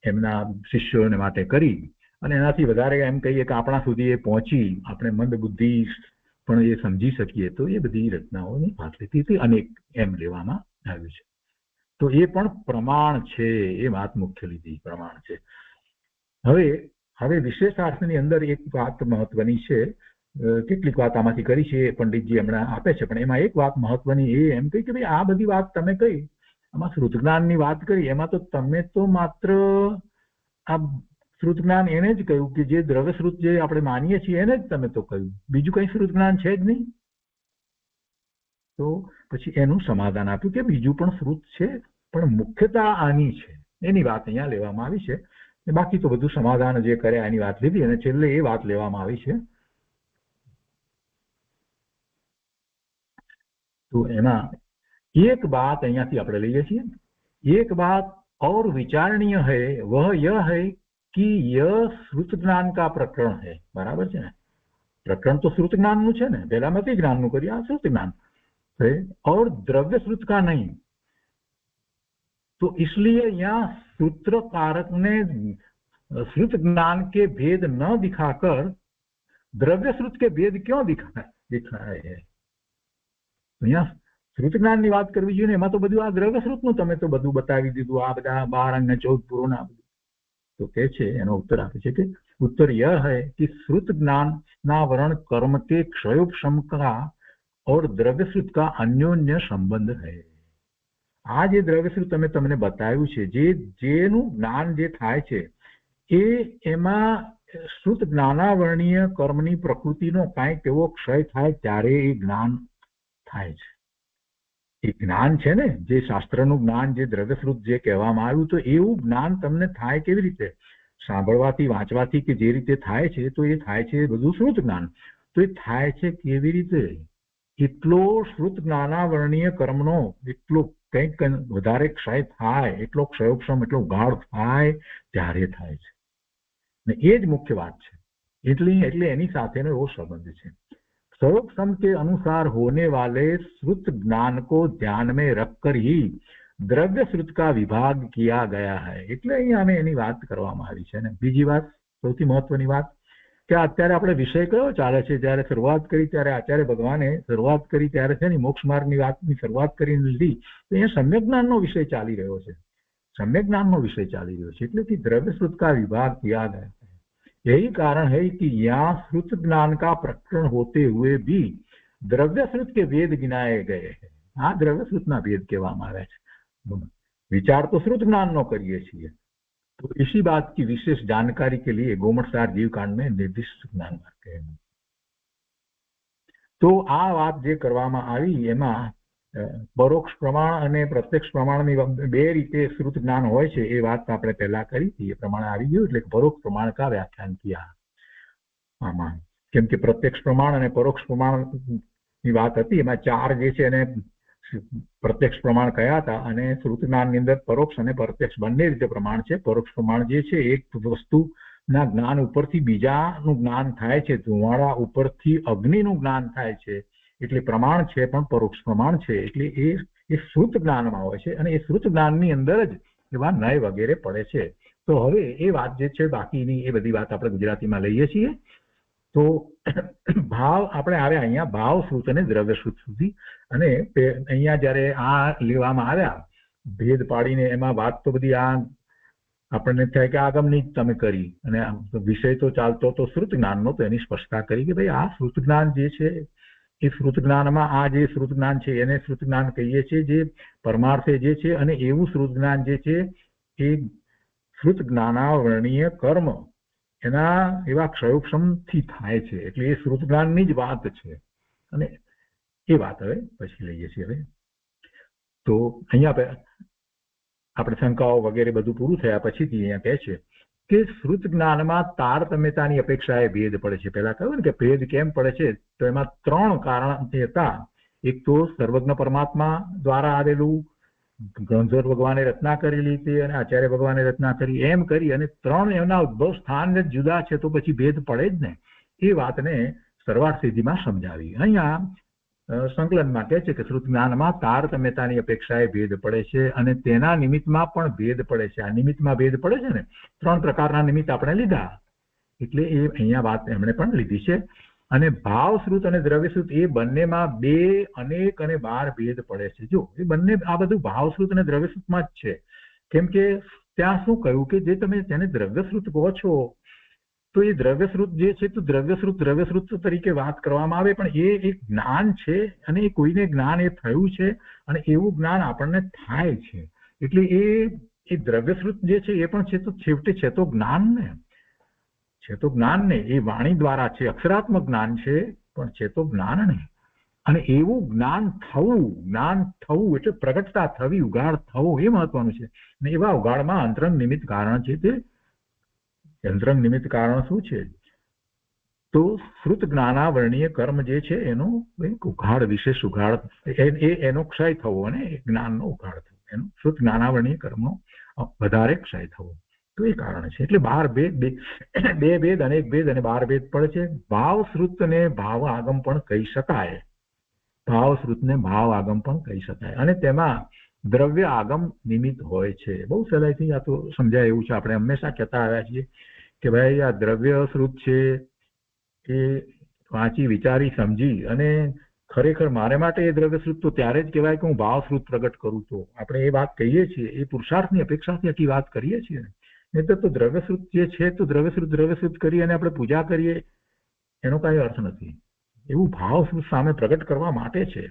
એમના શિષ્યોને માટે કરી અને એનાથી વધારે એમ કહીએ કે આપણા સુધી એ પહોંચી, આપણે મંદ બુદ્ધિ પણ એ સમજી શકીએ તો એ બધી રચનાઓની વાત લીધી અનેક એમ લેવામાં આવ્યું છે. તો એ પણ પ્રમાણ છે, એ વાત મુખ્ય લીધી પ્રમાણ છે. હવે વિશેષાર્થની અંદર એક વાત મહત્વની છે. કેટલીક વાત આમાંથી કરી છે પંડિતજી હમણાં આપે છે, પણ એમાં એક વાત મહત્વની એ એમ કહી કે ભાઈ આ બધી વાત તમે કહી, આમાં શ્રુત જ્ઞાનની વાત કરી, એમાં તો તમે તો માત્ર આ શ્રુત જ્ઞાન એને જ કહ્યું કે જે દ્રવ્ય શ્રુત જે આપણે માનીએ છીએ એને જ તમે તો કહ્યું, બીજું કઈ શ્રુત જ્ઞાન છે જ નહીં. તો પછી એનું સમાધાન આપ્યું કે બીજું પણ શ્રુત છે પણ મુખ્યતા આની છે, એની વાત અહીંયા લેવામાં આવી છે. બાકી તો બધું સમાધાન જે કર્યા એની વાત લીધી અને છેલ્લે એ વાત લેવામાં આવી છે. તો એમાં एक बात અહીંયાથી આપણે લઈએ છીએ. एक बात और विचारणीय है वह यह है कि यह श्रुत ज्ञान का प्रकरण है. बराबर છે ને, प्रकरण तो श्रुत ज्ञान નું છે ને, પહેલા મતિ જ્ઞાન નું કર્યું, આ श्रुत ज्ञान है और द्रव्य श्रुत का नहीं. तो इसलिए यहाँ सूत्रकारक ने श्रुत ज्ञान के भेद न दिखाकर द्रव्य श्रुत के भेद क्यों दिखाए है. यहाँ શ્રુત જ્ઞાનની વાત કરવી જોઈએ ને, એમાં તો બધું આ દ્રવ્ય શ્રુતનું તમે તો બધું બતાવી દીધું, આ બધા 12 અંગ 14 પૂર્ણ આ બધું. તો કે છે એનો ઉત્તર આપે છે કે उत्तर यह है कि श्रुत ज्ञान नावरण कर्म के क्षयोपशम का और द्रव्य श्रुत का अन्योन्य संबंध है. આ જે દ્રવ્ય શ્રુત તમે તમને બતાવ્યું છે, જેનું જ્ઞાન જે થાય છે એ એમાં શ્રુત જ્ઞાનાવરણીય કર્મની પ્રકૃતિનો કાંઈક એવો ક્ષય થાય ત્યારે એ જ્ઞાન થાય છે. એ જ્ઞાન છે ને, જે શાસ્ત્રનું જ્ઞાન, જે દ્રવ્યશ્રુત જે કહેવામાં આવ્યું, તો એવું જ્ઞાન તમને થાય કેવી રીતે? સાંભળવાથી, વાંચવાથી કે જે રીતે થાય છે, તો એ થાય છે બધું શ્રુત જ્ઞાન. તો એ થાય છે કેવી રીતે? એટલો શ્રુત જ્ઞાનાવરણીય કર્મનો એટલો કંઈક વધારે ક્ષય થાય, એટલો ક્ષયોપશમ, એટલો ગાઢ થાય ત્યારે થાય છે ને. એ જ મુખ્ય વાત છે. એટલે એની સાથેનો એવો સંબંધ છે. क्षयोपशम के अनुसार होने वाले श्रुत ज्ञान को ध्यान में रखकर ही द्रव्य श्रुत का विभाग किया गया है. એટલે અહીંયા અમે એની વાત કરવામાં આવી છે. ને બીજી વાત, સૌથી મહત્વની વાત કે અત્યારે આપણે વિષય કયો ચાલે છે, જ્યારે શરૂઆત કરી ત્યારે આચાર્ય ભગવાને શરૂઆત કરી ત્યારે છે ને મોક્ષ માર્ગની વાતની શરૂઆત કરીને લીધી, તો અહીંયા સમ્યક જ્ઞાનનો વિષય ચાલી રહ્યો છે. સમ્યક જ્ઞાનનો વિષય ચાલી રહ્યો છે એટલે કે દ્રવ્ય શ્રુત का विभाग किया गया. यही कारण है कि यहाँ श्रुत ज्ञान का प्रकरण होते हुए भी द्रव्य श्रुत के वेद गिनाए गए हैं. आ द्रव्य श्रुतना भेद कहेवामां आवे छे. विचार तो श्रुत ज्ञान नो करीए छीए, तो इसी बात की विशेष जानकारी के लिए गोमटसार जीवकांड में निर्दिष्ट ज्ञान मार्ग है. तो आ बात जे करवामां आवी एमां परोक्ष प्रमाण અને પ્રત્યક્ષ પ્રમાણની બે રીતે શ્રુત જ્ઞાન હોય છે એ વાત આપણે પહેલા કરી હતી. એ પ્રમાણે આવી ગયું. એટલે પરોક્ષ પ્રમાણ કા વ્યાખ્યાન કિયા આમાં, કેમ કે પ્રત્યક્ષ પ્રમાણ અને પરોક્ષ પ્રમાણની વાત હતી, એમાં 4 જે છે એને પ્રત્યક્ષ પ્રમાણ કયા હતા અને શ્રુત જ્ઞાનની અંદર પરોક્ષ અને પ્રત્યક્ષ બંને રીતે પ્રમાણ છે. પરોક્ષ પ્રમાણ જે છે એક વસ્તુના જ્ઞાન ઉપરથી બીજાનું જ્ઞાન થાય છે, ધુમાડા ઉપરથી અગ્નિનું જ્ઞાન થાય છે, એટલે પ્રમાણ છે પણ પરોક્ષ પ્રમાણ છે. એટલે એ શ્રુત જ્ઞાનમાં હોય છે અને એ શ્રુત જ્ઞાનની અંદર જ એવા નય વગેરે પડે છે. તો હવે એ વાત જે છે બાકીની એ બધી વાત આપણે ગુજરાતીમાં લઈએ છીએ. તો ભાવ આપણે આવ્યા અહીંયા ભાવ શ્રુત અને દ્રવ્ય શ્રુત સુધી, અને અહીંયા જયારે આ લેવામાં આવ્યા ભેદ પાડીને એમાં વાત તો બધી આ આપણને થાય કે આગમની જ તમે કરી અને વિષય તો ચાલતો તો શ્રુત જ્ઞાનનો, તો એની સ્પષ્ટતા કરી કે ભાઈ આ શ્રુત જ્ઞાન જે છે એ શ્રુત જ્ઞાનમાં આ જે શ્રુત જ્ઞાન છે એને શ્રુત જ્ઞાન કહીએ છીએ, જે પરમાર્થે જે છે. અને એવું શ્રુત જ્ઞાન જે છે એ શ્રુત જ્ઞાનાવરણીય કર્મ એના એવા ક્ષયોક્ષમથી થાય છે. એટલે એ શ્રુત જ્ઞાનની જ વાત છે. અને એ વાત હવે પછી લઈએ છીએ. હવે તો અહીંયા આપણે શંકાઓ વગેરે બધું પૂરું થયા પછીથી અહીંયા કહે છે કે શ્રુત જ્ઞાનમાં તારતમ્યતાની અપેક્ષાએ ભેદ પડે છે. પહેલા કહ્યું ને કે ભેદ કેમ પડે છે, તો એમાં 3 કારણ હતા. એક તો સર્વજ્ઞ પરમાત્મા દ્વારા આવેલું, ગણધર ભગવાને રચના કરેલી તે, અને આચાર્ય ભગવાને રચના કરી, એમ કરી અને 3 એમના ઉદ્ભવ સ્થાન જુદા છે, તો પછી ભેદ પડે જ ને. એ વાતને સરવાળ સિદ્ધિમાં સમજાવી. અહીંયા સંકલનમાં કહે છે કે શ્રુત જ્ઞાનમાં તારતમ્યતાની અપેક્ષાએ ભેદ પડે છે અને તેના નિમિત્તમાં પણ ભેદ પડે છે. આ નિમિત્તમાં ભેદ પડે છે ને, 3 પ્રકારના નિમિત્ત આપણે લીધા, એટલે એ અહીંયા વાત એમણે પણ લીધી છે. અને ભાવશ્રુત અને દ્રવ્યશ્રુત એ બંનેમાં 2, અનેક અને 12 ભેદ પડે છે. જો એ બંને આ બધું ભાવશ્રુત અને દ્રવ્યશ્રુતમાં જ છે. કેમ કે ત્યાં શું કહ્યું કે જે તમે તેને દ્રવ્યશ્રુત કહો છો, તો એ દ્રવ્યશ્રુત જે છે તો દ્રવ્યશ્રુત તરીકે વાત કરવામાં આવે, પણ એ એક જ્ઞાન છે અને એ કોઈને જ્ઞાન એ થયું છે અને એવું જ્ઞાન આપણને થાય છે. એટલે એ દ્રવ્યશ્રુત જે છે એ પણ છે તો છેવટે છે તો જ્ઞાન ને, છે તો જ્ઞાન ને, એ વાણી દ્વારા છે, અક્ષરાત્મક જ્ઞાન છે, પણ છે તો જ્ઞાન ને. અને એવું જ્ઞાન થવું એટલે પ્રગટતા થવી, ઉઘાડ થવો, એ મહત્વનું છે. અને એવા ઉઘાડમાં અંતરંગ નિમિત્ત કારણ છે. તે અંતરંગ નિમિત્ત કારણ શું છે? તો શ્રુત જ્ઞાનાવરણીય કર્મ જે છે એનો એક ઉઘાડ, વિશેષ ઉઘાડ, એનો ક્ષય થવો અને જ્ઞાનનો ઉઘાડ થવો, એનો શ્રુત જ્ઞાનાવરણીય કર્મનો વધારે ક્ષય થવો, તો એ કારણ છે. એટલે 12 ભેદ, 2 ભેદ, અનેક ભેદ અને 12 ભેદ પડે છે. ભાવશ્રુતને ભાવ આગમ પણ કહી શકાય, ભાવશ્રુતને ભાવ આગમ પણ કહી શકાય. અને તેમાં દ્રવ્ય આગમ નિમિત્ત હોય છે. બહુ સહેલાઈથી આ તો સમજાય એવું છે. આપણે હંમેશા કહેતા આવ્યા છીએ કે ભાઈ આ દ્રવ્ય શ્રુત છે એ વાંચી વિચારી સમજી, અને ખરેખર મારે માટે એ દ્રવ્યશ્રુત તો ત્યારે જ કહેવાય કે હું ભાવશ્રુત પ્રગટ કરું. તો આપણે એ વાત કહીએ છીએ, એ પુરુષાર્થની અપેક્ષાથી આખી વાત કરીએ છીએ. નહીં તો દ્રવ્યશ્રુત જે છે તો દ્રવ્યશ્રુત કરી અને આપણે પૂજા કરીએ એનો કાંઈ અર્થ નથી. એવું ભાવશ્રુત સામે પ્રગટ કરવા માટે છે,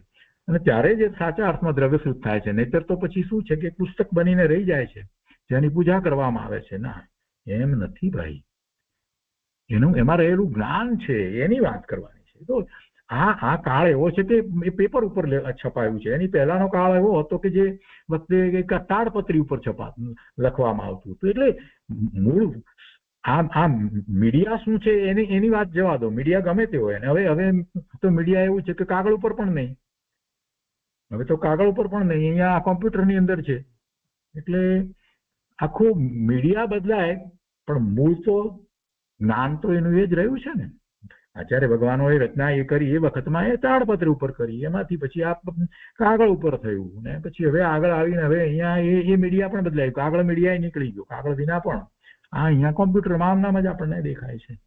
અને ત્યારે જ સાચા અર્થમાં દ્રવ્યશ્રુત થાય છે. નહીતર તો પછી શું છે કે પુસ્તક બનીને રહી જાય છે જેની પૂજા કરવામાં આવે છે. ના, એમ નથી ભાઈ. એમાં રહેલું જ્ઞાન છે એની વાત કરવાની છે. તો આ કાળ એવો છે કે એ પેપર ઉપર છપાયું છે. એની પહેલાનો કાળ એવો હતો કે જે વખતે તાડપત્રી ઉપર લખવામાં આવતું હતું. એટલે મૂળ આ મીડિયા શું છે એની વાત જવા દો. મીડિયા ગમે તે હોય, હવે તો મીડિયા એવું છે કે કાગળ ઉપર પણ નહીં. હવે તો કાગળ ઉપર પણ નહીં, અહીંયા આ કોમ્પ્યુટરની અંદર છે. એટલે આખું મીડિયા બદલાય, પણ મૂળ તો જ્ઞાન તો એનું એ જ રહ્યું છે ને. આચાર્ય ભગવાનોએ રચના એ કરી એ વખતમાં એ તાડપત્ર ઉપર કરી, એમાંથી પછી આ કાગળ ઉપર થયું, ને પછી હવે આગળ આવીને હવે અહીંયા એ મીડિયા પણ બદલાયું. કાગળ મીડિયા નીકળી ગયો, કાગળ વિના પણ આ અહીંયા કોમ્પ્યુટરમાં આમનામ જ આપણને દેખાય છે,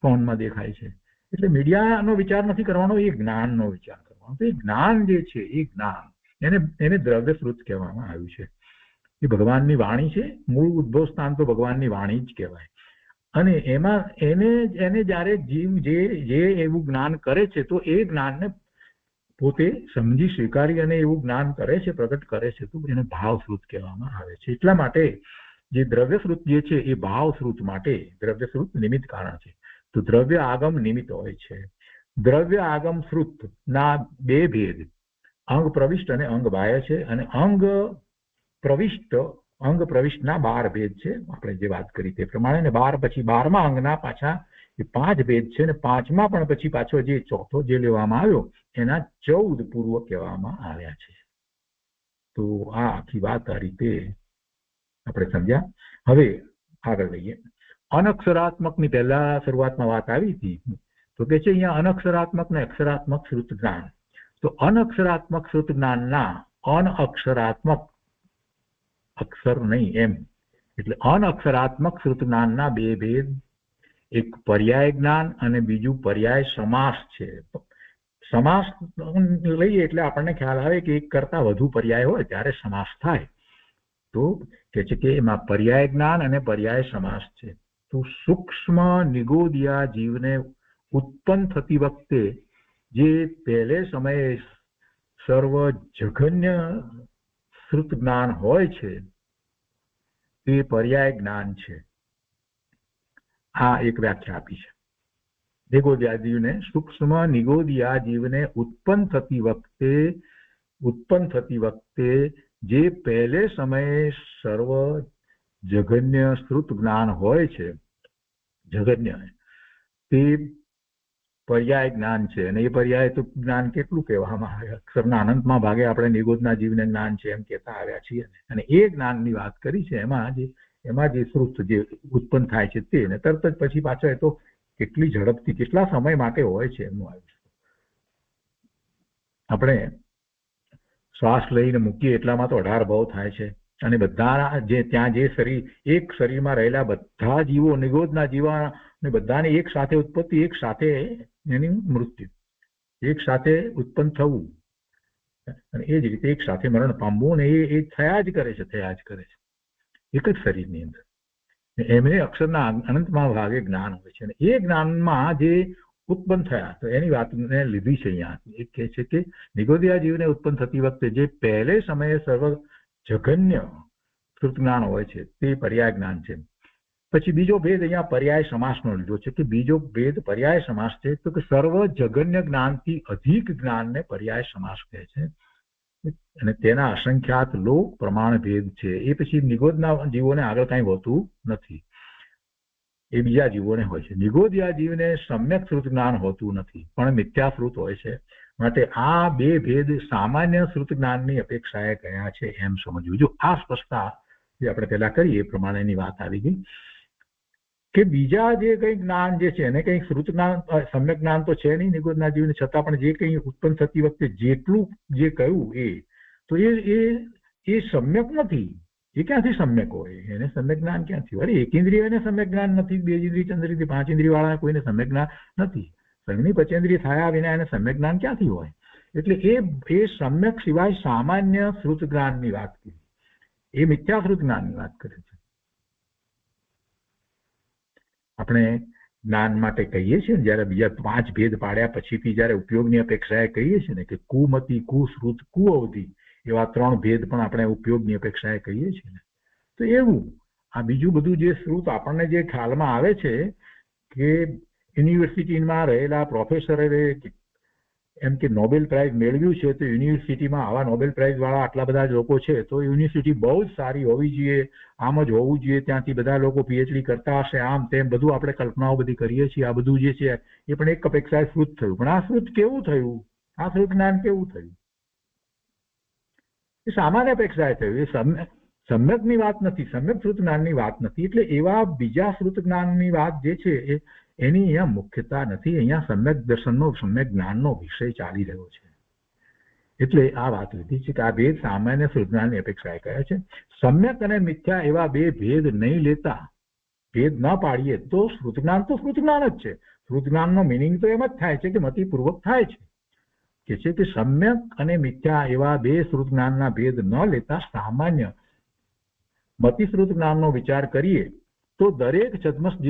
ફોનમાં દેખાય છે. એટલે મીડિયાનો વિચાર નથી કરવાનો, એ જ્ઞાનનો વિચાર કરવાનો. તો એ જ્ઞાન જે છે એ જ્ઞાન એને દ્રવ્યશ્રુત કહેવામાં આવ્યું છે. એ ભગવાનની વાણી છે. મૂળ ઉદ્ભવ સ્થાન તો ભગવાનની વાણી જ કહેવાય. અને એમાં એને જ્યારે જીવ જે એવું જ્ઞાન કરે છે તો એ જ્ઞાનને પોતે સમજી સ્વીકારી અને એવું જ્ઞાન કરે છે, પ્રગટ કરે છે, તો એને ભાવશ્રુત કહેવામાં આવે છે. એટલા માટે જે દ્રવ્યશ્રુત જે છે એ ભાવશ્રુત માટે દ્રવ્યશ્રુત નિમિત્ત કારણ છે. તો દ્રવ્ય આગમ નિમિત્ત હોય છે. દ્રવ્ય આગમ શ્રુત ના 2 ભેદ, અંગ પ્રવિષ્ટ અને અંગ બાહ્ય છે. અને અંગ પ્રવિષ્ટના 12 ભેદ છે. આપણે જે વાત કરી તે પ્રમાણે, ને 12 પછી 12મા અંગના પાછા એ 5 ભેદ છે, ને 5મા પણ પછી પાછો જે ચોથો જે લેવામાં આવ્યો એના 14 પૂર્વ કહેવામાં આવ્યા છે. તો આ આખી વાત આ રીતે આપણે સમજ્યા. હવે આગળ લઈએ. અનક્ષરાત્મકની પહેલા શરૂઆતમાં વાત આવી હતી, તો કે છે અહીંયા અનક્ષરાત્મક ને અક્ષરાત્મક શ્રુત જ્ઞાન. તો અનક્ષરાત્મક શ્રુત જ્ઞાનના અનઅક્ષરાત્મક, અક્ષર નહીં એમ, એટલે અનઅક્ષરાત્મક શ્રુત જ્ઞાનના 2 ભેદ, એક પર્યાય જ્ઞાન અને બીજું પર્યાય સમાસ છે. સમાસ લઈએ એટલે આપણને ખ્યાલ આવે કે એક કરતા વધુ પર્યાય હોય ત્યારે સમાસ થાય. તો કે છે કે એમાં પર્યાય જ્ઞાન અને પર્યાય સમાસ છે. તો સૂક્ષ્મ નિગોદિયા જીવને ઉત્પન્ન થતી વખતે જે પહેલે સમયે સર્વ જઘન્ય શ્રુત જ્ઞાન હોય છે તે પર્યાય જ્ઞાન છે. આ એક વ્યાખ્યા આપી છે. નિગોદિયા જીવને સૂક્ષ્મ નિગોદિયા જીવને ઉત્પન્ન થતી વખતે જે પહેલે સમયે સર્વ જઘન્ય શ્રુત જ્ઞાન હોય છે, જઘન્ય તે પર્યાય જ્ઞાન છે. અને એ પર્યાય તો જ્ઞાન કેટલું કહેવામાં આવે, અક્ષરના અનંતમાં ભાગે આપણે નિગોદના જીવને જ્ઞાન છે એમ કહેતા આવ્યા છીએ. અને એ જ્ઞાનની વાત કરી છે. એમાં જે શ્રુત જે ઉત્પન્ન થાય છે તે, ને તરત જ પછી પાછળ એ તો કેટલી ઝડપથી કેટલા સમય માટે હોય છે એમનું આયુષ્ય. આપણે શ્વાસ લઈને મૂકીએ એટલામાં તો 18 ભાવ થાય છે. અને બધા ત્યાં જે શરીર, એક શરીરમાં રહેલા બધા જીવો, નિગોદના જીવા ને બધાની એક સાથે ઉત્પત્તિ, એક સાથે એની મૃત્યુ, એક સાથે ઉત્પન્ન થવું અને એ જ રીતે એક સાથે મરણ પામવું, ને એ થયા જ કરે છે એક જ શરીરની અંદર. એમને અક્ષરના અનંતમાં ભાગે જ્ઞાન હોય છે. અને એ જ્ઞાનમાં જે ઉત્પન્ન થયા તો એની વાતને લીધી છે અહીંયા. એ કહે છે કે નિગોદિયા જીવને ઉત્પન્ન થતી વખતે જે પહેલે સમયે સર્વ જઘન્ય શ્રુત જ્ઞાન હોય છે તે પર્યાય જ્ઞાન છે. પછી બીજો ભેદ અહીંયા પર્યાય સમાસનો લીધો છે કે બીજો ભેદ પર્યાય સમાસ છે તો કે સર્વ જઘન્ય જ્ઞાનથી અધિક જ્ઞાનને પર્યાય સમાસ કહે છે. અને તેના અસંખ્યાત લોક પ્રમાણ ભેદ છે. એ પછી નિગોદના જીવોને આગળ કાંઈ હોતું નથી, એ બીજા જીવોને હોય છે. નિગોદિયા જીવને સમ્યક શ્રુત જ્ઞાન હોતું નથી પણ મિથ્યા શ્રુત હોય છે. માટે આ બે ભેદ સામાન્ય શ્રુત જ્ઞાનની અપેક્ષાએ ગયા છે એમ સમજવું. જો આ સ્પષ્ટતા જે આપણે પહેલા કરી એ પ્રમાણેની વાત આવી ગઈ કે બીજા જે કંઈ જ્ઞાન જે છે એને કંઈ શ્રુત જ્ઞાન સમ્યક જ્ઞાન તો છે નહીં નિગોદના જીવને, છતાં પણ જે કંઈ ઉત્પન્ન થતી વખતે જેટલું જે કહ્યું એ તો એ સમ્યક નથી. એ ક્યાંથી સમ્યક હોય? એને સમ્યક જ્ઞાન ક્યાંથી હોય? એક ઇન્દ્રિય એને સમ્યક જ્ઞાન નથી, 2 ઇન્દ્રિય, ચંદ્રિય, 5 ઇન્દ્રિય વાળાને કોઈને સમ્યક જ્ઞાન નથી. સંજ્ઞી પચેન્દ્રિય થયા વિના એને સમ્યક જ્ઞાન ક્યાંથી હોય? એટલે એ સમ્યક સિવાય સામાન્ય શ્રુત જ્ઞાનની વાત કરી, એ મિથ્યા શ્રુત જ્ઞાનની વાત કરે છે. આપણે જ્ઞાન માટે કહીએ છીએ ને જયારે બીજા 5 ભેદ પાડ્યા પછીથી જયારે ઉપયોગની અપેક્ષાએ કહીએ છીએ ને કે કુમતિ, કુશ્રુત, કુઅવધિ એવા 3 ભેદ પણ આપણે ઉપયોગની અપેક્ષાએ કહીએ છીએ ને, તો એવું આ બીજું બધું જે શ્રુત આપણને જે ખ્યાલમાં આવે છે કે યુનિવર્સિટીમાં રહેલા પ્રોફેસરે એમ કે નોબેલ પ્રાઇઝ મેળવ્યું છે તો યુનિવર્સિટીમાં આવા નોબેલ પ્રાઇઝ વાળા આટલા બધા લોકો છે તો યુનિવર્સિટી બહુ જ સારી હોવી જોઈએ, આમ જ હોવું જોઈએ, ત્યાંથી બધા લોકો પીએચડી કરતા હશે, આમ તેમ બધું આપણે કલ્પનાઓ બધી કરીએ છીએ. આ બધું જે છે એ પણ એક અપેક્ષાએ શ્રુત થયું. પણ આ શ્રુત કેવું થયું? આ શ્રુત જ્ઞાન કેવું થયું? એ સામાન્ય અપેક્ષાએ થયું. એ સમ્યકની વાત નથી, સમ્યક શ્રુત જ્ઞાનની વાત નથી. એટલે એવા બીજા શ્રુત જ્ઞાનની વાત જે છે એની અહીંયા મુખ્યતા નથી. અહીંયા સમ્યક દર્શનનો, સમ્યક જ્ઞાનનો વિષય ચાલી રહ્યો છે. એટલે આ વાત લીધી છે કે આ ભેદ સામાન્ય શ્રુત જ્ઞાનની અપેક્ષાએ કહે છે. સમ્યક અને મિથ્યા એવા બે ભેદ નહીં લેતા, ભેદ ન પાડીએ તો શ્રુત જ્ઞાન જ છે. શ્રુત જ્ઞાનનો મિનિંગ તો એમ જ થાય છે કે મતિપૂર્વક થાય છે કે સમ્યક અને મિથ્યા એવા બે શ્રુત જ્ઞાનના ભેદ ન લેતા સામાન્ય મતિશ્રુત જ્ઞાનનો વિચાર કરીએ તો દરેક છદ્મસ્થ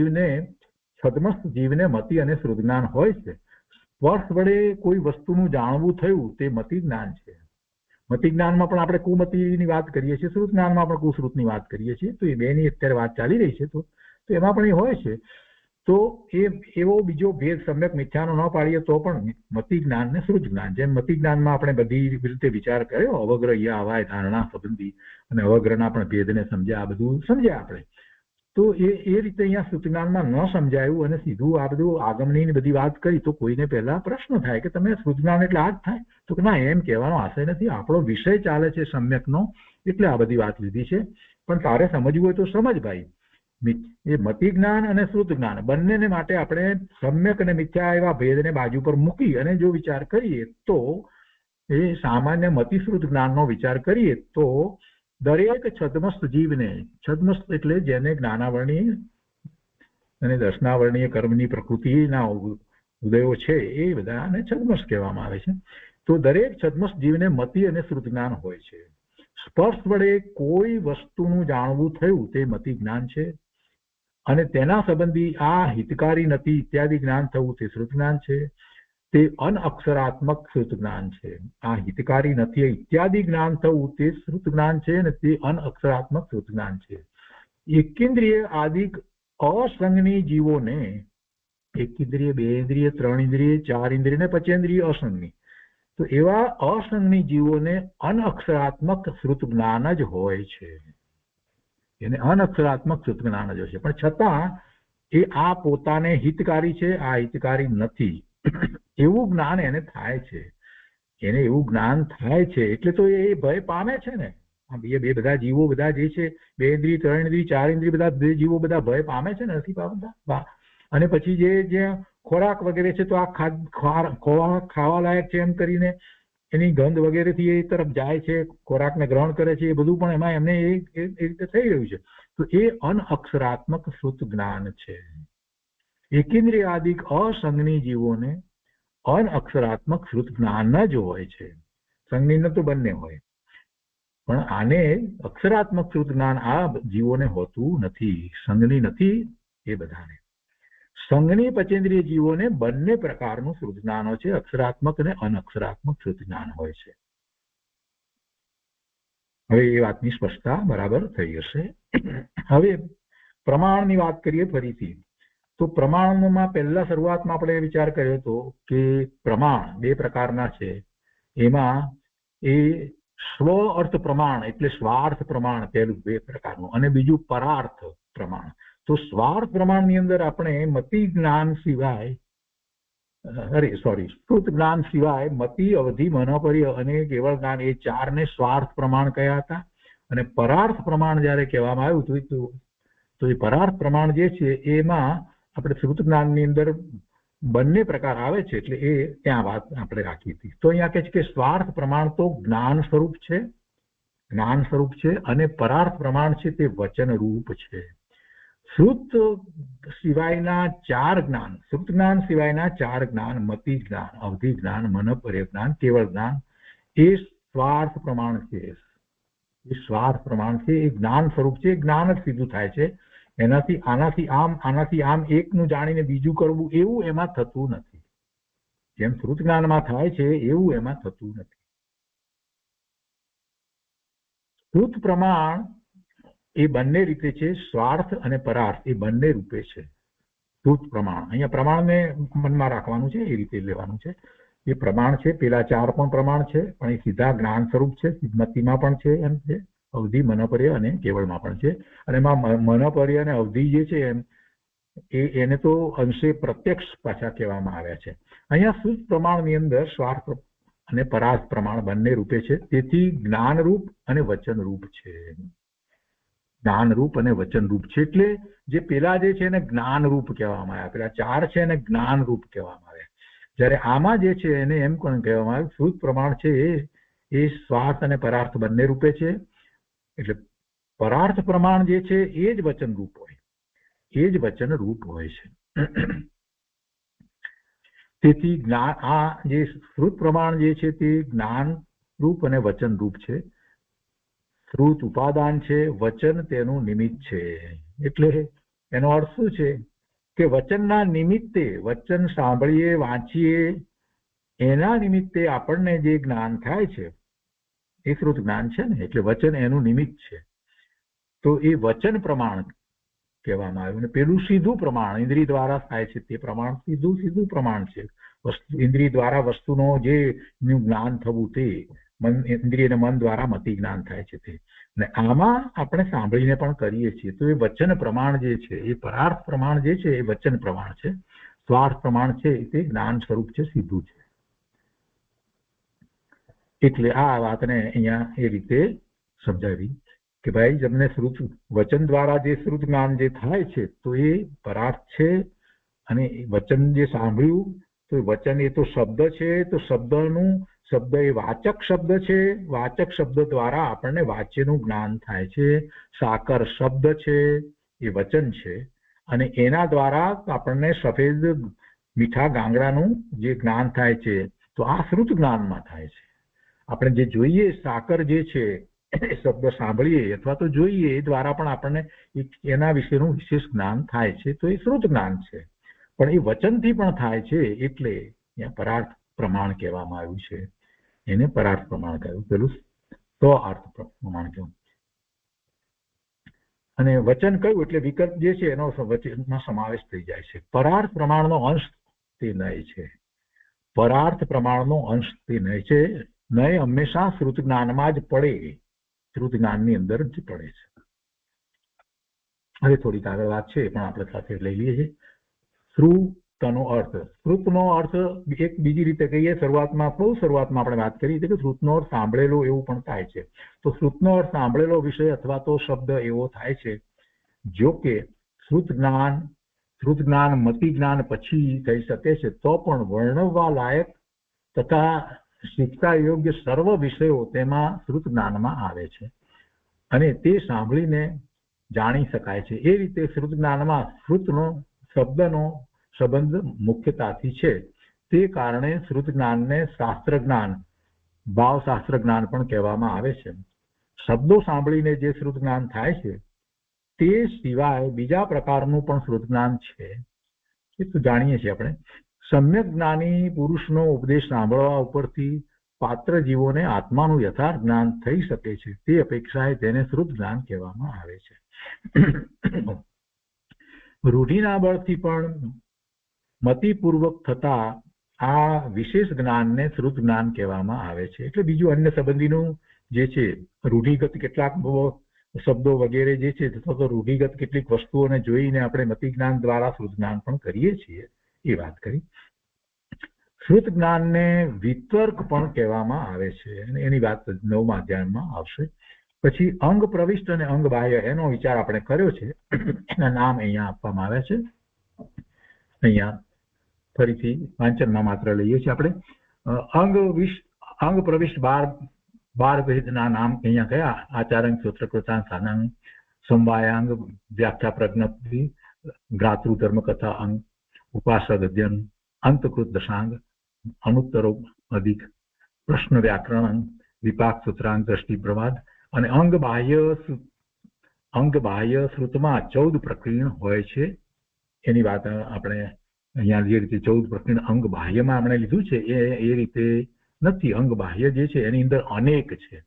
જીવને મતિ અને શ્રુત જ્ઞાન હોય છે. સ્પર્શ વડે કોઈ વસ્તુનું જાણવું થયું તે મતિ જ્ઞાન છે. મતિ જ્ઞાનમાં પણ આપણે કુમતિની વાત કરીએ છીએ, શ્રુત જ્ઞાનમાં પણ કુશ્રુતની વાત કરીએ છીએ. તો એ બેની અત્યારે વાત ચાલી રહી છે તો એમાં પણ એ હોય છે. તો એવો બીજો ભેદ સમ્યક મિથ્યાનો ન પાડીએ તો પણ મતિ જ્ઞાન ને શ્રુત જ્ઞાન, જેમ મતિ જ્ઞાનમાં આપણે બધી રીતે વિચાર કર્યો, અવગ્રહ, હવાય, ધારણા સંબંધી અને અવગ્રહના પણ ભેદને સમજ્યા, આ બધું સમજ્યા આપણે. તો એ રીતે અહીંયા શ્રુત જ્ઞાનમાં ન સમજાયું અને સીધું આ બધું આગમની બધી વાત કરી તો કોઈને પહેલા પ્રશ્ન થાય કે તમે શ્રુત જ્ઞાન એટલે આ જ થાય? તો કે ના, એમ કહેવાનો આશય નથી. આપણો વિષય ચાલે છે સમ્યકનો, એટલે આ બધી વાત લીધી છે. પણ તારે સમજવું હોય તો સમજ ભાઈ. એ મતિ જ્ઞાન અને શ્રુત જ્ઞાન બંનેને માટે આપણે સમ્યક અને મિથ્યા એવા ભેદને બાજુ પર મૂકી અને જો વિચાર કરીએ તો એ સામાન્ય મતિશ્રુત જ્ઞાનનો વિચાર કરીએ તો દરેક છદ્મસ્થ જીવને, છદ્મસ્થ એટલે જેને જ્ઞાનાવરણીય અને દર્શનાવરણીય કર્મની પ્રકૃતિના ઉદયો છે એ બધાને છદ્મસ્થ કહેવામાં આવે છે. તો દરેક છદ્મસ્થ જીવને મતિ અને શ્રુત જ્ઞાન હોય છે. સ્પર્શ વડે કોઈ વસ્તુનું જાણવું થયું તે મતિ જ્ઞાન છે અને તેના સંબંધી આ હિતકારી નથી ઇત્યાદિ જ્ઞાન થવું તે શ્રુત જ્ઞાન છે. તે અનઅક્ષરાત્મક શ્રુત જ્ઞાન છે. આ હિતકારી નથી ઇત્યાદિ જ્ઞાન થવું તે શ્રુત જ્ઞાન છે અને તે અનઅક્ષરાત્મક શ્રુત જ્ઞાન છે. એકેન્દ્રિય આદિક અસંગની જીવોને, એકેન્દ્રિય, બે ઇન્દ્રિય, ત્રણ ઇન્દ્રિય, ચાર ઇન્દ્રિય ને પંચેન્દ્રિય અસંગની, તો એવા અસંગની જીવોને અનઅક્ષરાત્મક શ્રુત જ્ઞાન જ હોય છે. એને અનઅક્ષરાત્મક શ્રુત જ્ઞાન જ હોય છે. પણ છતાં એ આ પોતાને હિતકારી છે, આ હિતકારી નથી એવું જ્ઞાન એને થાય છે. એને એવું જ્ઞાન થાય છે એટલે તો એ ભય પામે છે ને. બે બધા જીવો બધા જે છે, બે ઇન્દ્રિય, ત્રણ ઇન્દ્રિય, ચાર ઇન્દ્રિય, બધા બે જીવો બધા ભય પામે છે ને, નથી પામતા. અને પછી જે ખોરાક વગેરે છે તો આ ખાવા લાયક છે એમ કરીને એની ગંધ વગેરેથી એ તરફ જાય છે, ખોરાકને ગ્રહણ કરે છે, એ બધું પણ એમાં એમને એ રીતે થઈ રહ્યું છે. તો એ અનઅક્ષરાત્મક શ્રુત જ્ઞાન છે. એકેન્દ્રિય આદિક અસંગની જીવોને અનઅક્ષરાત્મક શ્રુત જ્ઞાન જ હોય છે. સંગની તો બંને હોય, પણ આને અક્ષરાત્મક શ્રુત જ્ઞાન આ જીવોને હોતું નથી. સંગની નથી એ બધાને. સંગની પંચેન્દ્રિય જીવોને બંને પ્રકારનું શ્રુત જ્ઞાન હોય છે, અક્ષરાત્મક અને અનઅક્ષરાત્મક શ્રુત જ્ઞાન હોય છે. હવે એ વાતની સ્પષ્ટતા બરાબર થઈ હશે. હવે પ્રમાણની વાત કરીએ ફરીથી. તો પ્રમાણમાં પહેલા શરૂઆતમાં આપણે વિચાર કર્યો હતો કે પ્રમાણ બે પ્રકારના છે. એમાં એ સ્વ અર્થ પ્રમાણ એટલે સ્વાર્થ પ્રમાણ પહેલું બે પ્રકારનું, અને બીજું પરાર્થ પ્રમાણ. તો સ્વાર્થ પ્રમાણની અંદર આપણે મતિ જ્ઞાન સિવાય, શ્રુત જ્ઞાન સિવાય મતિ, અવધિ, મનોપર્ય અને કેવળ જ્ઞાન એ ચારને સ્વાર્થ પ્રમાણ કયા હતા. અને પરાર્થ પ્રમાણ જયારે કહેવામાં આવ્યું હતું તો એ પરાર્થ પ્રમાણ જે છે એમાં આપણે શ્રુત જ્ઞાનની અંદર બંને પ્રકાર આવે છે, એટલે એ ત્યાં વાત આપણે રાખી હતી. તો અહીંયા કહે છે કે સ્વાર્થ પ્રમાણ તો જ્ઞાન સ્વરૂપ છે, જ્ઞાન સ્વરૂપ છે, અને પરાર્થ પ્રમાણ છે તે વચન રૂપ છે. શ્રુત સિવાયના ચાર જ્ઞાન, શ્રુત જ્ઞાન સિવાયના ચાર જ્ઞાન, મતિ જ્ઞાન, અવધિ જ્ઞાન, મનોપર્ય જ્ઞાન, કેવળ જ્ઞાન, એ સ્વાર્થ પ્રમાણ છે. એ સ્વાર્થ પ્રમાણ છે, એ જ્ઞાન સ્વરૂપ છે. જ્ઞાન જ સીધું થાય છે. એનાથી આનાથી આમ એકનું જાણીને બીજું કરવું એવું એમાં થતું નથી. જેમ શ્રુત જ્ઞાનમાં થાય છે એવું એમાં થતું નથી. શ્રુત પ્રમાણ એ બંને રીતે છે, સ્વાર્થ અને પરાર્થ એ બંને રૂપે છે. શ્રુત પ્રમાણ, અહીંયા પ્રમાણને મનમાં રાખવાનું છે, એ રીતે લેવાનું છે. એ પ્રમાણ છે, પેલા ચાર પણ પ્રમાણ છે, પણ એ સીધા જ્ઞાન સ્વરૂપ છે. મતિમાં પણ છે એમ છે, અવધિ, મનોપર્ય અને કેવળમાં પણ છે. અને એમાં મનોપર્ય અને અવધિ જે છે એમ એને તો અંશે પ્રત્યક્ષ પાછા કહેવામાં આવ્યા છે. અહીંયા શ્રુત પ્રમાણની અંદર સ્વાર્થ અને પરાર્થ પ્રમાણ બંને રૂપે છે. તેથી જ્ઞાનરૂપ અને વચનરૂપ છે. જ્ઞાનરૂપ અને વચનરૂપ છે. એટલે જે પેલા જે છે એને જ્ઞાનરૂપ કહેવામાં આવ્યા, પેલા ચાર છે એને જ્ઞાનરૂપ કહેવામાં આવ્યા. જ્યારે આમાં જે છે એને એમ પણ કહેવામાં આવ્યું શ્રુત પ્રમાણ છે એ સ્વાર્થ અને પરાર્થ બંને રૂપે છે. એટલે પરાર્થ પ્રમાણ જે છે એ જ વચનરૂપ હોય, એ જ વચનરૂપ હોય છે. તેથી આ જે શ્રુત પ્રમાણ જે છે તે જ્ઞાન રૂપ અને વચનરૂપ છે. શ્રુત ઉપાદાન છે, વચન તેનું નિમિત્ત છે. એટલે એનો અર્થ શું છે કે વચનના નિમિત્તે, વચન સાંભળીએ, વાંચીએ, એના નિમિત્તે આપણને જે જ્ઞાન થાય છે એ શ્રુત જ્ઞાન છે ને. એટલે વચન એનું નિમિત્ત છે. તો એ વચન પ્રમાણ કહેવામાં આવ્યું. અને પેલું સીધું પ્રમાણ ઇન્દ્રિય દ્વારા થાય છે તે પ્રમાણ સીધું પ્રમાણ છે. ઇન્દ્રિય દ્વારા વસ્તુનો જે જ્ઞાન થવું તે ઇન્દ્રિય અને મન દ્વારા મતિ જ્ઞાન થાય છે તે. અને આમાં આપણે સાંભળીને પણ કરીએ છીએ. તો એ વચન પ્રમાણ જે છે એ પરાર્થ પ્રમાણ જે છે એ વચન પ્રમાણ છે. સ્વાર્થ પ્રમાણ છે તે જ્ઞાન સ્વરૂપ છે, સીધું છે. એટલે આ વાતને અહીંયા એ રીતે સમજાવી કે ભાઈ તમને શ્રુત વચન દ્વારા જે શ્રુત જ્ઞાન જે થાય છે તો એ પરાર્થ છે. અને વચન જે સાંભળ્યું તો વચન એ તો શબ્દ છે, તો શબ્દ એ વાચક શબ્દ છે. વાચક શબ્દ દ્વારા આપણને વાચ્યનું જ્ઞાન થાય છે. સાકર શબ્દ છે એ વચન છે, અને એના દ્વારા આપણને સફેદ મીઠા ગાંગડાનું જે જ્ઞાન થાય છે તો આ શ્રુત જ્ઞાનમાં થાય છે. આપણે જે જોઈએ સાકર જે છે શબ્દ સાંભળીએ અથવા તો જોઈએ એ દ્વારા પણ આપણને એના વિશેનું વિશેષ જ્ઞાન થાય છે. તો એ શ્રુત જ્ઞાન છે. પણ એ વચનથી પણ થાય છે. એટલે ત્યાં પરાર્થ પ્રમાણ કહેવામાં આવ્યું છે, એને પરાર્થ પ્રમાણ કહ્યું. પેલું સ્વ-અર્થ પ્રમાણ કહ્યું. અને વચન કહ્યું એટલે વિકલ્પ જે છે એનો વચનમાં સમાવેશ થઈ જાય છે. પરાર્થ પ્રમાણનો અંશ તે નય છે. પરાર્થ પ્રમાણનો અંશ તે નય છે. નય હંમેશા શ્રુત જ્ઞાનમાં જ પડે, શ્રુત જ્ઞાનની અંદર જ પડે છે. હવે થોડીક આગળ વાત છે પણ આપણે સાથે લઈ લઈએ છીએ. શ્રુતનો અર્થ, શ્રુતનો અર્થ એક બીજી રીતે કહીએ, શરૂઆતમાં આપણે વાત કરી હતી કે શ્રુતનો અર્થ સાંભળેલો એવું પણ થાય છે. તો શ્રુતનો અર્થ સાંભળેલો વિષય અથવા તો શબ્દ એવો થાય છે. જો કે શ્રુત જ્ઞાન મતિ જ્ઞાન પછી થઈ શકે છે, તો પણ વર્ણવવા લાયક તથા શીખતા યોગ્ય સર્વ વિષયો તેમાં શ્રુત જ્ઞાનમાં આવે છે અને તે સાંભળીને જાણી શકાય છે. એ રીતે શ્રુત જ્ઞાનમાં શ્રુતનો શબ્દનો સંબંધ મુખ્યતાથી છે. તે કારણે શ્રુત જ્ઞાનને શાસ્ત્ર જ્ઞાન, ભાવશાસ્ત્ર જ્ઞાન પણ કહેવામાં આવે છે. શબ્દો સાંભળીને જે શ્રુત જ્ઞાન થાય છે તે સિવાય બીજા પ્રકારનું પણ શ્રુત જ્ઞાન છે, એ તો જાણીએ છીએ આપણે. સમ્યક જ્ઞાની પુરુષનો ઉપદેશ સાંભળવા ઉપરથી પાત્ર જીવોને આત્માનું યથાર્થ જ્ઞાન થઈ શકે છે. તે અપેક્ષાએ તેને શ્રુત જ્ઞાન કહેવામાં આવે છે. રૂઢિના બળથી પણ મતિપૂર્વક થતા આ વિશેષ જ્ઞાનને શ્રુત જ્ઞાન કહેવામાં આવે છે. એટલે બીજું અન્ય સંબંધીનું જે છે રૂઢિગત કેટલાક શબ્દો વગેરે જે છે, અથવા તો રૂઢિગત કેટલીક વસ્તુઓને જોઈને આપણે મતિ જ્ઞાન દ્વારા શ્રુત જ્ઞાન પણ કરીએ છીએ, એ વાત કરી. શ્રુત જ્ઞાનને વિતર્ક પણ કહેવામાં આવે છે અને એની વાત 9મા અધ્યાયમાં આવશે. પછી અંગ પ્રવિષ્ટ અને અંગ બાહ્ય એનો વિચાર આપણે કર્યો છે. એના નામ અહીંયા આપવામાં આવ્યા છે. અહીંયા ફરીથી વાંચનમાં માત્ર લઈએ છીએ આપણે. અંગ પ્રવિષ્ટ 12 ભેદના નામ અહીંયા કયા? આચારંગ, સૂત્રકૃતાંગ, સાનાંગ, સમવાયાંગ, વ્યાખ્યા પ્રજ્ઞપ્તિ, ગ્રાતૃ ધર્મ કથા અંગ, ઉપાસદ અધ્યયન, અંતકૃત દશાંગ, અનુત્તરો અધિક, પ્રશ્ન વ્યાકરણ અંગ, વિપાક સૂત્રાંગ, દ્રષ્ટિ પ્રવાદ. અને અંગ બાહ્ય શ્રુતમાં 14 પ્રકરણ હોય છે. એની વાત આપણે અહીંયા જે રીતે 14 પ્રકરણ અંગ બાહ્યમાં આપણે લીધું છે એ રીતે નથી. અંગ બાહ્ય જે છે એની અંદર અનેક છે.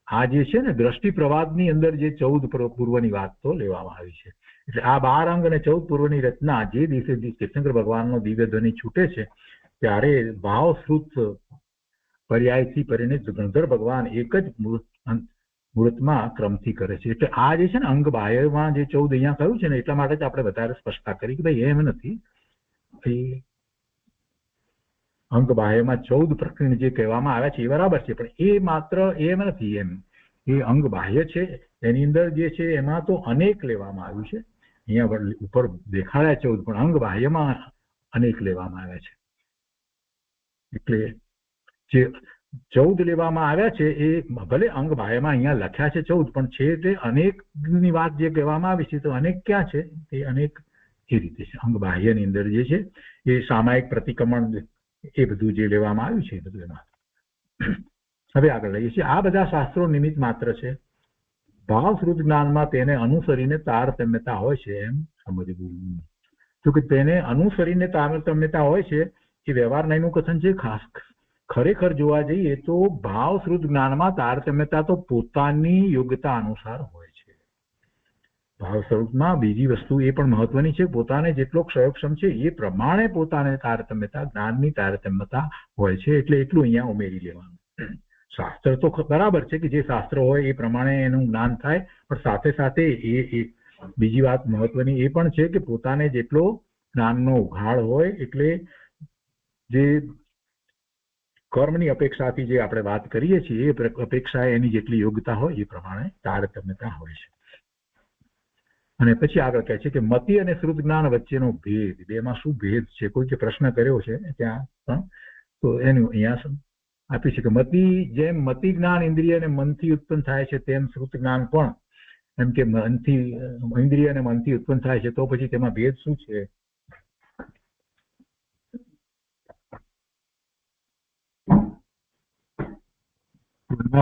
આ જે છે ને દ્રષ્ટિ પ્રવાદની અંદર જે 14 પૂર્વની વાત તો લેવામાં આવી છે. એટલે આ 12 અંગ અને 14 પૂર્વની રચના જે દિવસે તીર્થંકર ભગવાનનો દિવ્ય ધ્વનિ છૂટે છે ત્યારે ભાવશ્રુત પર્યાયથી પરિણિત ગણધર ભગવાન એક જ મુહૂર્તમાં ક્રમથી કરે છે. એટલે આ જે છે ને અંગ બાહ્યમાં જે 14 અહીંયા કહ્યું છે ને એટલા માટે જ આપણે વધારે સ્પષ્ટતા કરી કે ભાઈ એમ નથી. અંગ બાહ્યમાં 14 પ્રકરણ જે કહેવામાં આવ્યા છે એ બરાબર છે, પણ એ માત્ર એમ નથી. એમ એ અંગ બાહ્ય છે એની અંદર જે છે એમાં તો અનેક લેવામાં આવ્યું છે. અહીંયા ઉપર દેખાડ્યા 14 પણ અંગ બાહ્યમાં અનેક લેવામાં આવ્યા છે. એટલે જે 14 લેવામાં આવ્યા છે એ ભલે અંગ બાહ્યમાં અહીંયા લખ્યા છે 14 પણ છે તે અનેકની વાત જે કહેવામાં આવી છે તો અનેક ક્યાં છે? તે અનેક એ રીતે છે. અંગ બાહ્યની અંદર જે છે એ સામાયિક પ્રતિક્રમણ એ બધું જે લેવામાં આવ્યું છે એ બધું એમાં. હવે આગળ લઈએ છીએ. આ બધા શાસ્ત્રો નિમિત્ત માત્ર છે. ભાવશ્રુત જ્ઞાનમાં તેને અનુસરીને તારતમ્યતા હોય છે એમ સમજવું. તો કે તેને અનુસરીને તારતમ્યતા હોય છે એ વ્યવહાર નયનું કથન છે. ખાસ ખરેખર જોવા જઈએ તો ભાવશ્રુત જ્ઞાનમાં તારતમ્યતા તો પોતાની યોગ્યતા અનુસાર હોય છે. ભાવસ્વરૂપમાં બીજી વસ્તુ એ પણ મહત્વની છે, પોતાને જેટલો ક્ષયોક્ષમ છે એ પ્રમાણે પોતાને તારતમ્યતા, જ્ઞાનની તારતમ્યતા હોય છે. એટલે એટલું અહીંયા ઉમેરી લેવાનું. શાસ્ત્ર તો બરાબર છે કે જે શાસ્ત્ર હોય એ પ્રમાણે એનું જ્ઞાન થાય, પણ સાથે સાથે એ બીજી વાત મહત્વની એ પણ છે કે પોતાને જેટલો જ્ઞાનનો ઉઘાડ હોય એટલે જે કર્મની અપેક્ષાથી જે આપણે વાત કરીએ છીએ એ અપેક્ષાએ એની જેટલી યોગ્યતા હોય એ પ્રમાણે તારતમ્યતા હોય છે. અને પછી આગળ કહે છે કે મતિ અને શ્રુત જ્ઞાન વચ્ચેનો ભેદ, બેમાં શું ભેદ છે? કોઈ પ્રશ્ન કર્યો છે ત્યાં પણ, તો એનું અહીંયા આપી છે કે જેમ મતિ જ્ઞાન ઇન્દ્રિય અને મનથી ઉત્પન્ન થાય છે તેમ શ્રુત જ્ઞાન પણ એમ કે ઇન્દ્રિય અને મનથી ઉત્પન્ન થાય છે. તો પછી તેમાં ભેદ શું છે?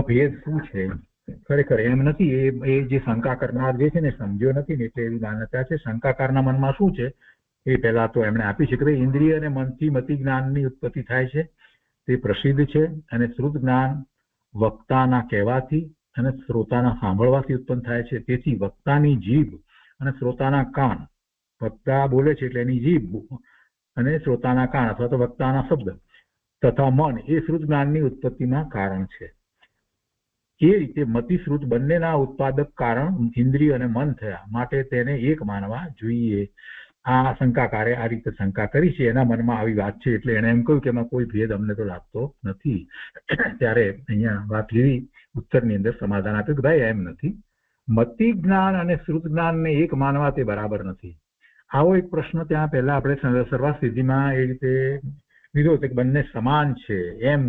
ભેદ શું છે? ખરેખર એમ નથી. એ જે શંકા કરનાર જે છે ને સમજ્યો નથી ને એટલે એવી માન્યતા છે. શંકાકારના મનમાં શું છે એ પહેલા તો એમણે આપી છે કે ઇન્દ્રિય અને મનથી મતિ જ્ઞાનની ઉત્પત્તિ થાય છે, તે પ્રસિદ્ધ છે. અને શ્રુત જ્ઞાન વક્તાના કહેવાથી અને શ્રોતાના સાંભળવાથી ઉત્પન્ન થાય છે. તેથી વક્તાની જીભ અને શ્રોતાના કાન, વક્તા બોલે છે એટલે એની જીભ અને શ્રોતાના કાન અથવા તો વક્તાના શબ્દ તથા મન એ શ્રુત જ્ઞાનની ઉત્પત્તિમાં કારણ છે. એ રીતે મતિ શ્રુત બંનેના ઉત્પાદક કારણ ઇન્દ્રિય અને મન થયા, માટે તેને એક માનવા જોઈએ. આ શંકાકારે આ રીતે શંકા કરી છે, એના મનમાં આવી વાત છે એટલે એને એમ કહ્યું કે એમાં કોઈ ભેદ અમને તો લાગતો નથી. ત્યારે અહીંયા વાત એવી ઉત્તરની અંદર સમાધાન આપ્યું કે ભાઈ એમ નથી, મતિ જ્ઞાન અને શ્રુત જ્ઞાનને એક માનવા તે બરાબર નથી. આવો એક પ્રશ્ન ત્યાં પહેલા આપણે સર્વાસ્થિતિમાં એ રીતે લીધો કે બંને સમાન છે એમ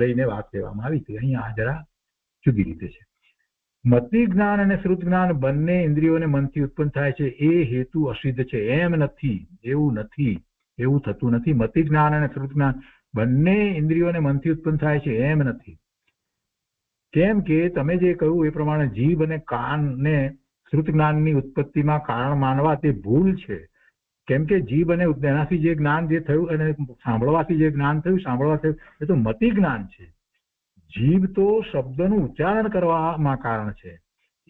લઈને વાત કહેવામાં આવી હતી. અહીંયા જરા જુદી રીતે છે. મતિ જ્ઞાન અને શ્રુત જ્ઞાન બંને ઇન્દ્રિયોને મનથી ઉત્પન્ન થાય છે એ હેતુ અસિદ્ધ છે. એમ નથી, એવું નથી, એવું થતું નથી. મતિ જ્ઞાન અને શ્રુત જ્ઞાન બંને ઇન્દ્રિયોને મનથી ઉત્પન્ન થાય છે એમ નથી. કેમ કે તમે જે કહ્યું એ પ્રમાણે જીભ અને કાનને શ્રુત જ્ઞાનની ઉત્પત્તિમાં કારણ માનવા તે ભૂલ છે. કેમ કે જીભ અને એનાથી જે જ્ઞાન જે થયું અને સાંભળવાથી જે જ્ઞાન થયું, સાંભળવા થયું એ તો મતિ જ્ઞાન છે. જીભ તો શબ્દનું ઉચ્ચારણ કરવામાં કારણ છે,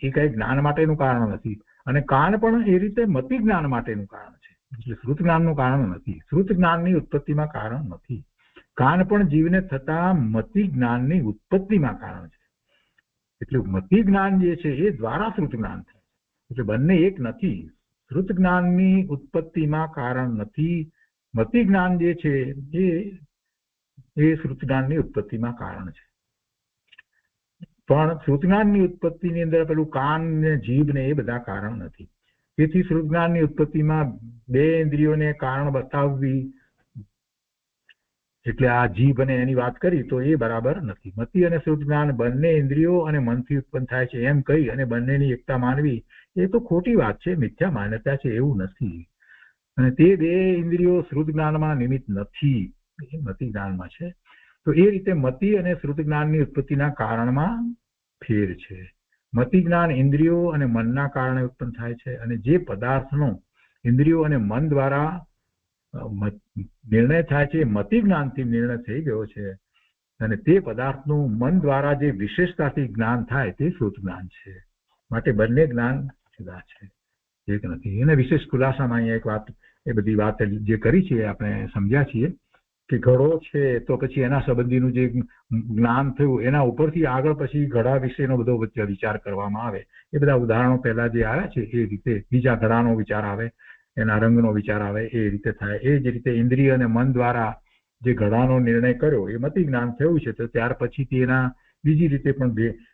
એ કઈ જ્ઞાન માટેનું કારણ નથી. અને કાન પણ એ રીતે મતિ જ્ઞાન માટેનું કારણ છે, એટલે શ્રુત જ્ઞાનનું કારણ નથી. શ્રુત જ્ઞાનની ઉત્પત્તિમાં કારણ નથી. કાન પણ જીવને થતા મતિ જ્ઞાનની ઉત્પત્તિમાં કારણ છે. એટલે મતિ જ્ઞાન જે છે એ દ્વારા શ્રુત જ્ઞાન થાય છે. એટલે બંને એક નથી. શ્રુત જ્ઞાનની ઉત્પત્તિમાં કારણ નથી. મતિ જ્ઞાન જે છે એ શ્રુત જ્ઞાનની ઉત્પત્તિમાં કારણ છે. પણ શ્રુત જ્ઞાનની ઉત્પત્તિની અંદર પેલું કાન ને જીભ ને એ બધા કારણ નથી. તેથી શ્રુત જ્ઞાનની ઉત્પત્તિમાં બે ઇન્દ્રિયોને કારણ બતાવવી, એટલે આ જીભ અને એની વાત કરી તો એ બરાબર નથી. મતિ અને શ્રુત જ્ઞાન બંને ઇન્દ્રિયો અને મનથી ઉત્પન્ન થાય છે એમ કહી અને બંનેની એકતા માનવી એ તો ખોટી વાત છે, મિથ્યા માન્યતા છે, એવું નથી. અને તે બે ઇન્દ્રિયો શ્રુત જ્ઞાનમાં નિમિત્ત નથી, એ મતિ જ્ઞાનમાં છે. તો એ રીતે મતિ અને શ્રુત જ્ઞાનની ઉત્પત્તિના કારણમાં ફેર છે. મતિ જ્ઞાન ઇન્દ્રિયો અને મનના કારણે ઉત્પન્ન થાય છે, અને જે પદાર્થનો ઇન્દ્રિયો અને મન દ્વારા નિર્ણય થાય છે મતિ જ્ઞાનથી નિર્ણય થઈ ગયો છે, અને તે પદાર્થનું મન દ્વારા જે વિશેષતાથી જ્ઞાન થાય તે શ્રુત જ્ઞાન છે. માટે બંને જ્ઞાન જુદા છે, એક નથી. એને વિશેષ ખુલાસામાં અહીંયા એક વાત, એ બધી વાત જે કરી છે આપણે સમજ્યા છીએ કે ઘડો છે તો પછી એના સંબંધીનું જે જ્ઞાન થયું એના ઉપરથી આગળ પછી ઘડા વિશેનો બધો વિચાર કરવામાં આવે. એ બધા ઉદાહરણો પહેલા જે આવ્યા છે એ રીતે બીજા ઘડાનો વિચાર આવે, એના રંગનો વિચાર આવે, એ રીતે થાય. એ જ રીતે ઇન્દ્રિય અને મન દ્વારા જે ઘડાનો નિર્ણય કર્યો એ મતિ જ્ઞાન થયું છે, તો ત્યાર પછી તેના બીજી રીતે પણ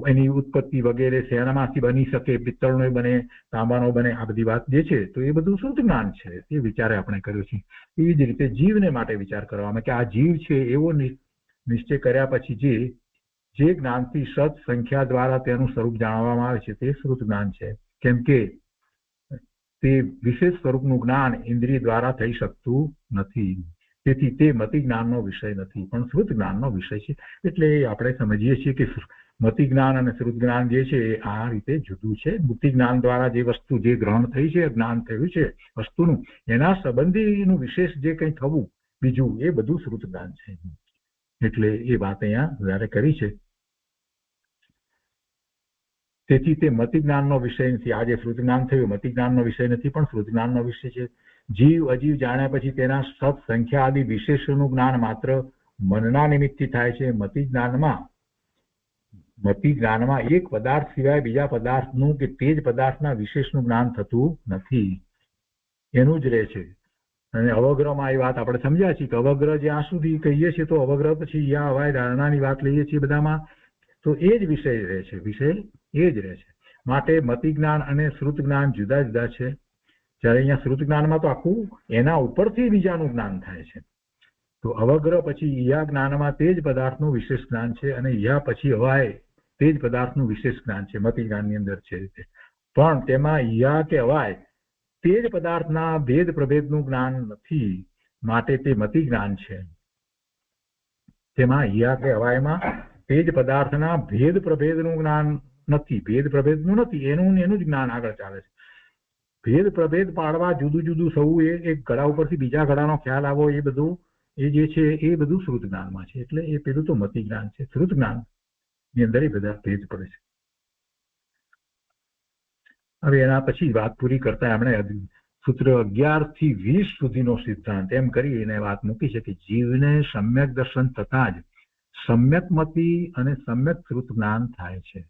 એની ઉત્પત્તિ વગેરે શેનામાંથી બની શકે, પિત્તળનો બને, તાંબાનો બને, આ બધી વાત જે છે તો એ બધું શુદ્ધ જ્ઞાન છે. એ વિચારે આપણે કર્યો છે. એવી જ રીતે જીવને માટે વિચાર કરવામાં કે આ જીવ છે એવો નિશ્ચય કર્યા પછી જે જ્ઞાનથી સત સંખ્યા દ્વારા તેનું સ્વરૂપ જાણવામાં આવે છે તે શ્રુત જ્ઞાન છે. કેમ કે તે વિશેષ સ્વરૂપનું જ્ઞાન ઇન્દ્રિય દ્વારા થઈ શકતું નથી. તેથી તે મતિ જ્ઞાનનો વિષય નથી, પણ શ્રુત જ્ઞાનનો વિષય છે. એટલે આપણે સમજીએ છીએ કે મતિ જ્ઞાન અને શ્રુત જ્ઞાન જે છે એ આ રીતે જુદું છે. બુદ્ધિ જ્ઞાન દ્વારા જે વસ્તુ જે ગ્રહણ થઈ છે, જ્ઞાન થયું છે વસ્તુનું, એના સંબંધીનું વિશેષ જે કંઈ થવું બીજું એ બધું શ્રુત જ્ઞાન છે. એટલે એ વાત અહીંયા જ્યારે કરી છે. તેથી તે મતિ જ્ઞાનનો વિષય નથી. આ જે શ્રુત જ્ઞાન થયું મતિ જ્ઞાનનો વિષય નથી, પણ શ્રુત જ્ઞાનનો વિષય છે. જીવ અજીવ જાણ્યા પછી તેના સત સંખ્યા આદિ વિશેષોનું જ્ઞાન માત્ર મનના નિમિત્તથી થાય છે. મતિ જ્ઞાનમાં એક પદાર્થ સિવાય બીજા પદાર્થનું કે તે જ પદાર્થના વિશેષનું જ્ઞાન થતું નથી, એનું જ રહે છે. અને અવગ્રહમાં એ વાત આપણે સમજ્યા છીએ કે અવગ્રહ જ્યાં સુધી કહીએ છીએ તો અવગ્રહ પછી યા હવાય ધારણાની વાત લઈએ છીએ બધામાં, તો એ જ વિષય રહે છે, વિષય એ જ રહે છે. માટે મતિ જ્ઞાન અને શ્રુત જ્ઞાન જુદા જુદા છે. જ્યારે અહીંયા શ્રુત જ્ઞાનમાં તો આખું એના ઉપરથી બીજાનું જ્ઞાન થાય છે. તો અવગ્રહ પછી ઈયા જ્ઞાનમાં તે જ પદાર્થનું વિશેષ જ્ઞાન છે, અને ઈયા પછી હવાય તે જ પદાર્થનું વિશેષ જ્ઞાન છે. મતિ જ્ઞાનની અંદર છે રીતે પણ તેમાં ઈયા કે હવાય તે જ પદાર્થના ભેદ પ્રભેદનું જ્ઞાન નથી, માટે તે મતિ જ્ઞાન છે. તેમાં ઈયા કે હવાયમાં તે જ પદાર્થના ભેદ પ્રભેદનું જ્ઞાન નથી, ભેદ પ્રભેદનું નથી, એનું જ જ્ઞાન આગળ ચાલે છે. ભેદ પ્રભેદ પાડવા, જુદું જુદું થવું, એક ઘડા ઉપરથી બીજા ઘડાનો ખ્યાલ આવો, એ બધું એ જે છે એ બધું શ્રુત જ્ઞાનમાં છે. એટલે એ પેલું તો મતિ જ્ઞાન છે. શ્રુત જ્ઞાન ની અંદર એ બધા ભેદ પડે છે. હવે એના પછી વાત પૂરી કરતા એમણે સૂત્ર 11 થી 20 સુધીનો સિદ્ધાંત એમ કરી એને વાત મૂકી છે કે જીવને સમ્યક દર્શન થતા જ સમ્યક મતિ અને સમ્યક શ્રુત જ્ઞાન થાય છે.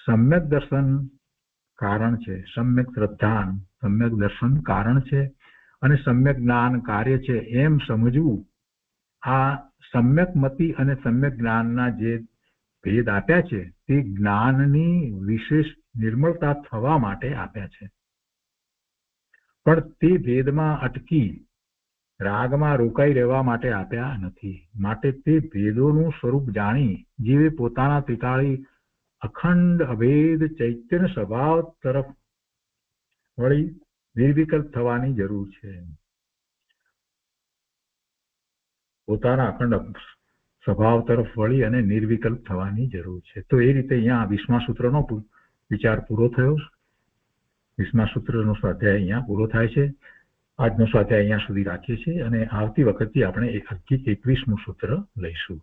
સમ્યક દર્શન કારણ છે, સમ્યક શ્રદ્ધા, સમ્યક દર્શન કારણ છે અને સમ્યક જ્ઞાન કાર્ય છે એમ સમજવું. આ સમ્યક મતિ અને સમ્યક જ્ઞાનના જે ભેદ આપ્યા છે તે જ્ઞાનની વિશેષ નિર્મળતા થવા માટે આપ્યા છે, પણ તે ભેદમાં અટકી રાગમાં રોકાઈ રહેવા માટે આપ્યા નથી. માટે તે ભેદોનું સ્વરૂપ જાણી જીવે પોતાના ત્રિકાળી અખંડ અભેદ ચૈતન્ય સ્વભાવ તરફ વળી નિર્વિકલ્પ થવાની જરૂર છે. પોતાના અખંડ સ્વભાવ તરફ વળી અને નિર્વિકલ્પ થવાની જરૂર છે. તો એ રીતે અહીંયા 20મા સૂત્રનો વિચાર પૂરો થયો. 20મા સૂત્રનો સ્વાધ્યાય અહીંયા પૂરો થાય છે. આજનો સ્વાધ્યાય અહીંયા સુધી રાખીએ છીએ અને આવતી વખતે આપણે 21મું સૂત્ર લઈશું.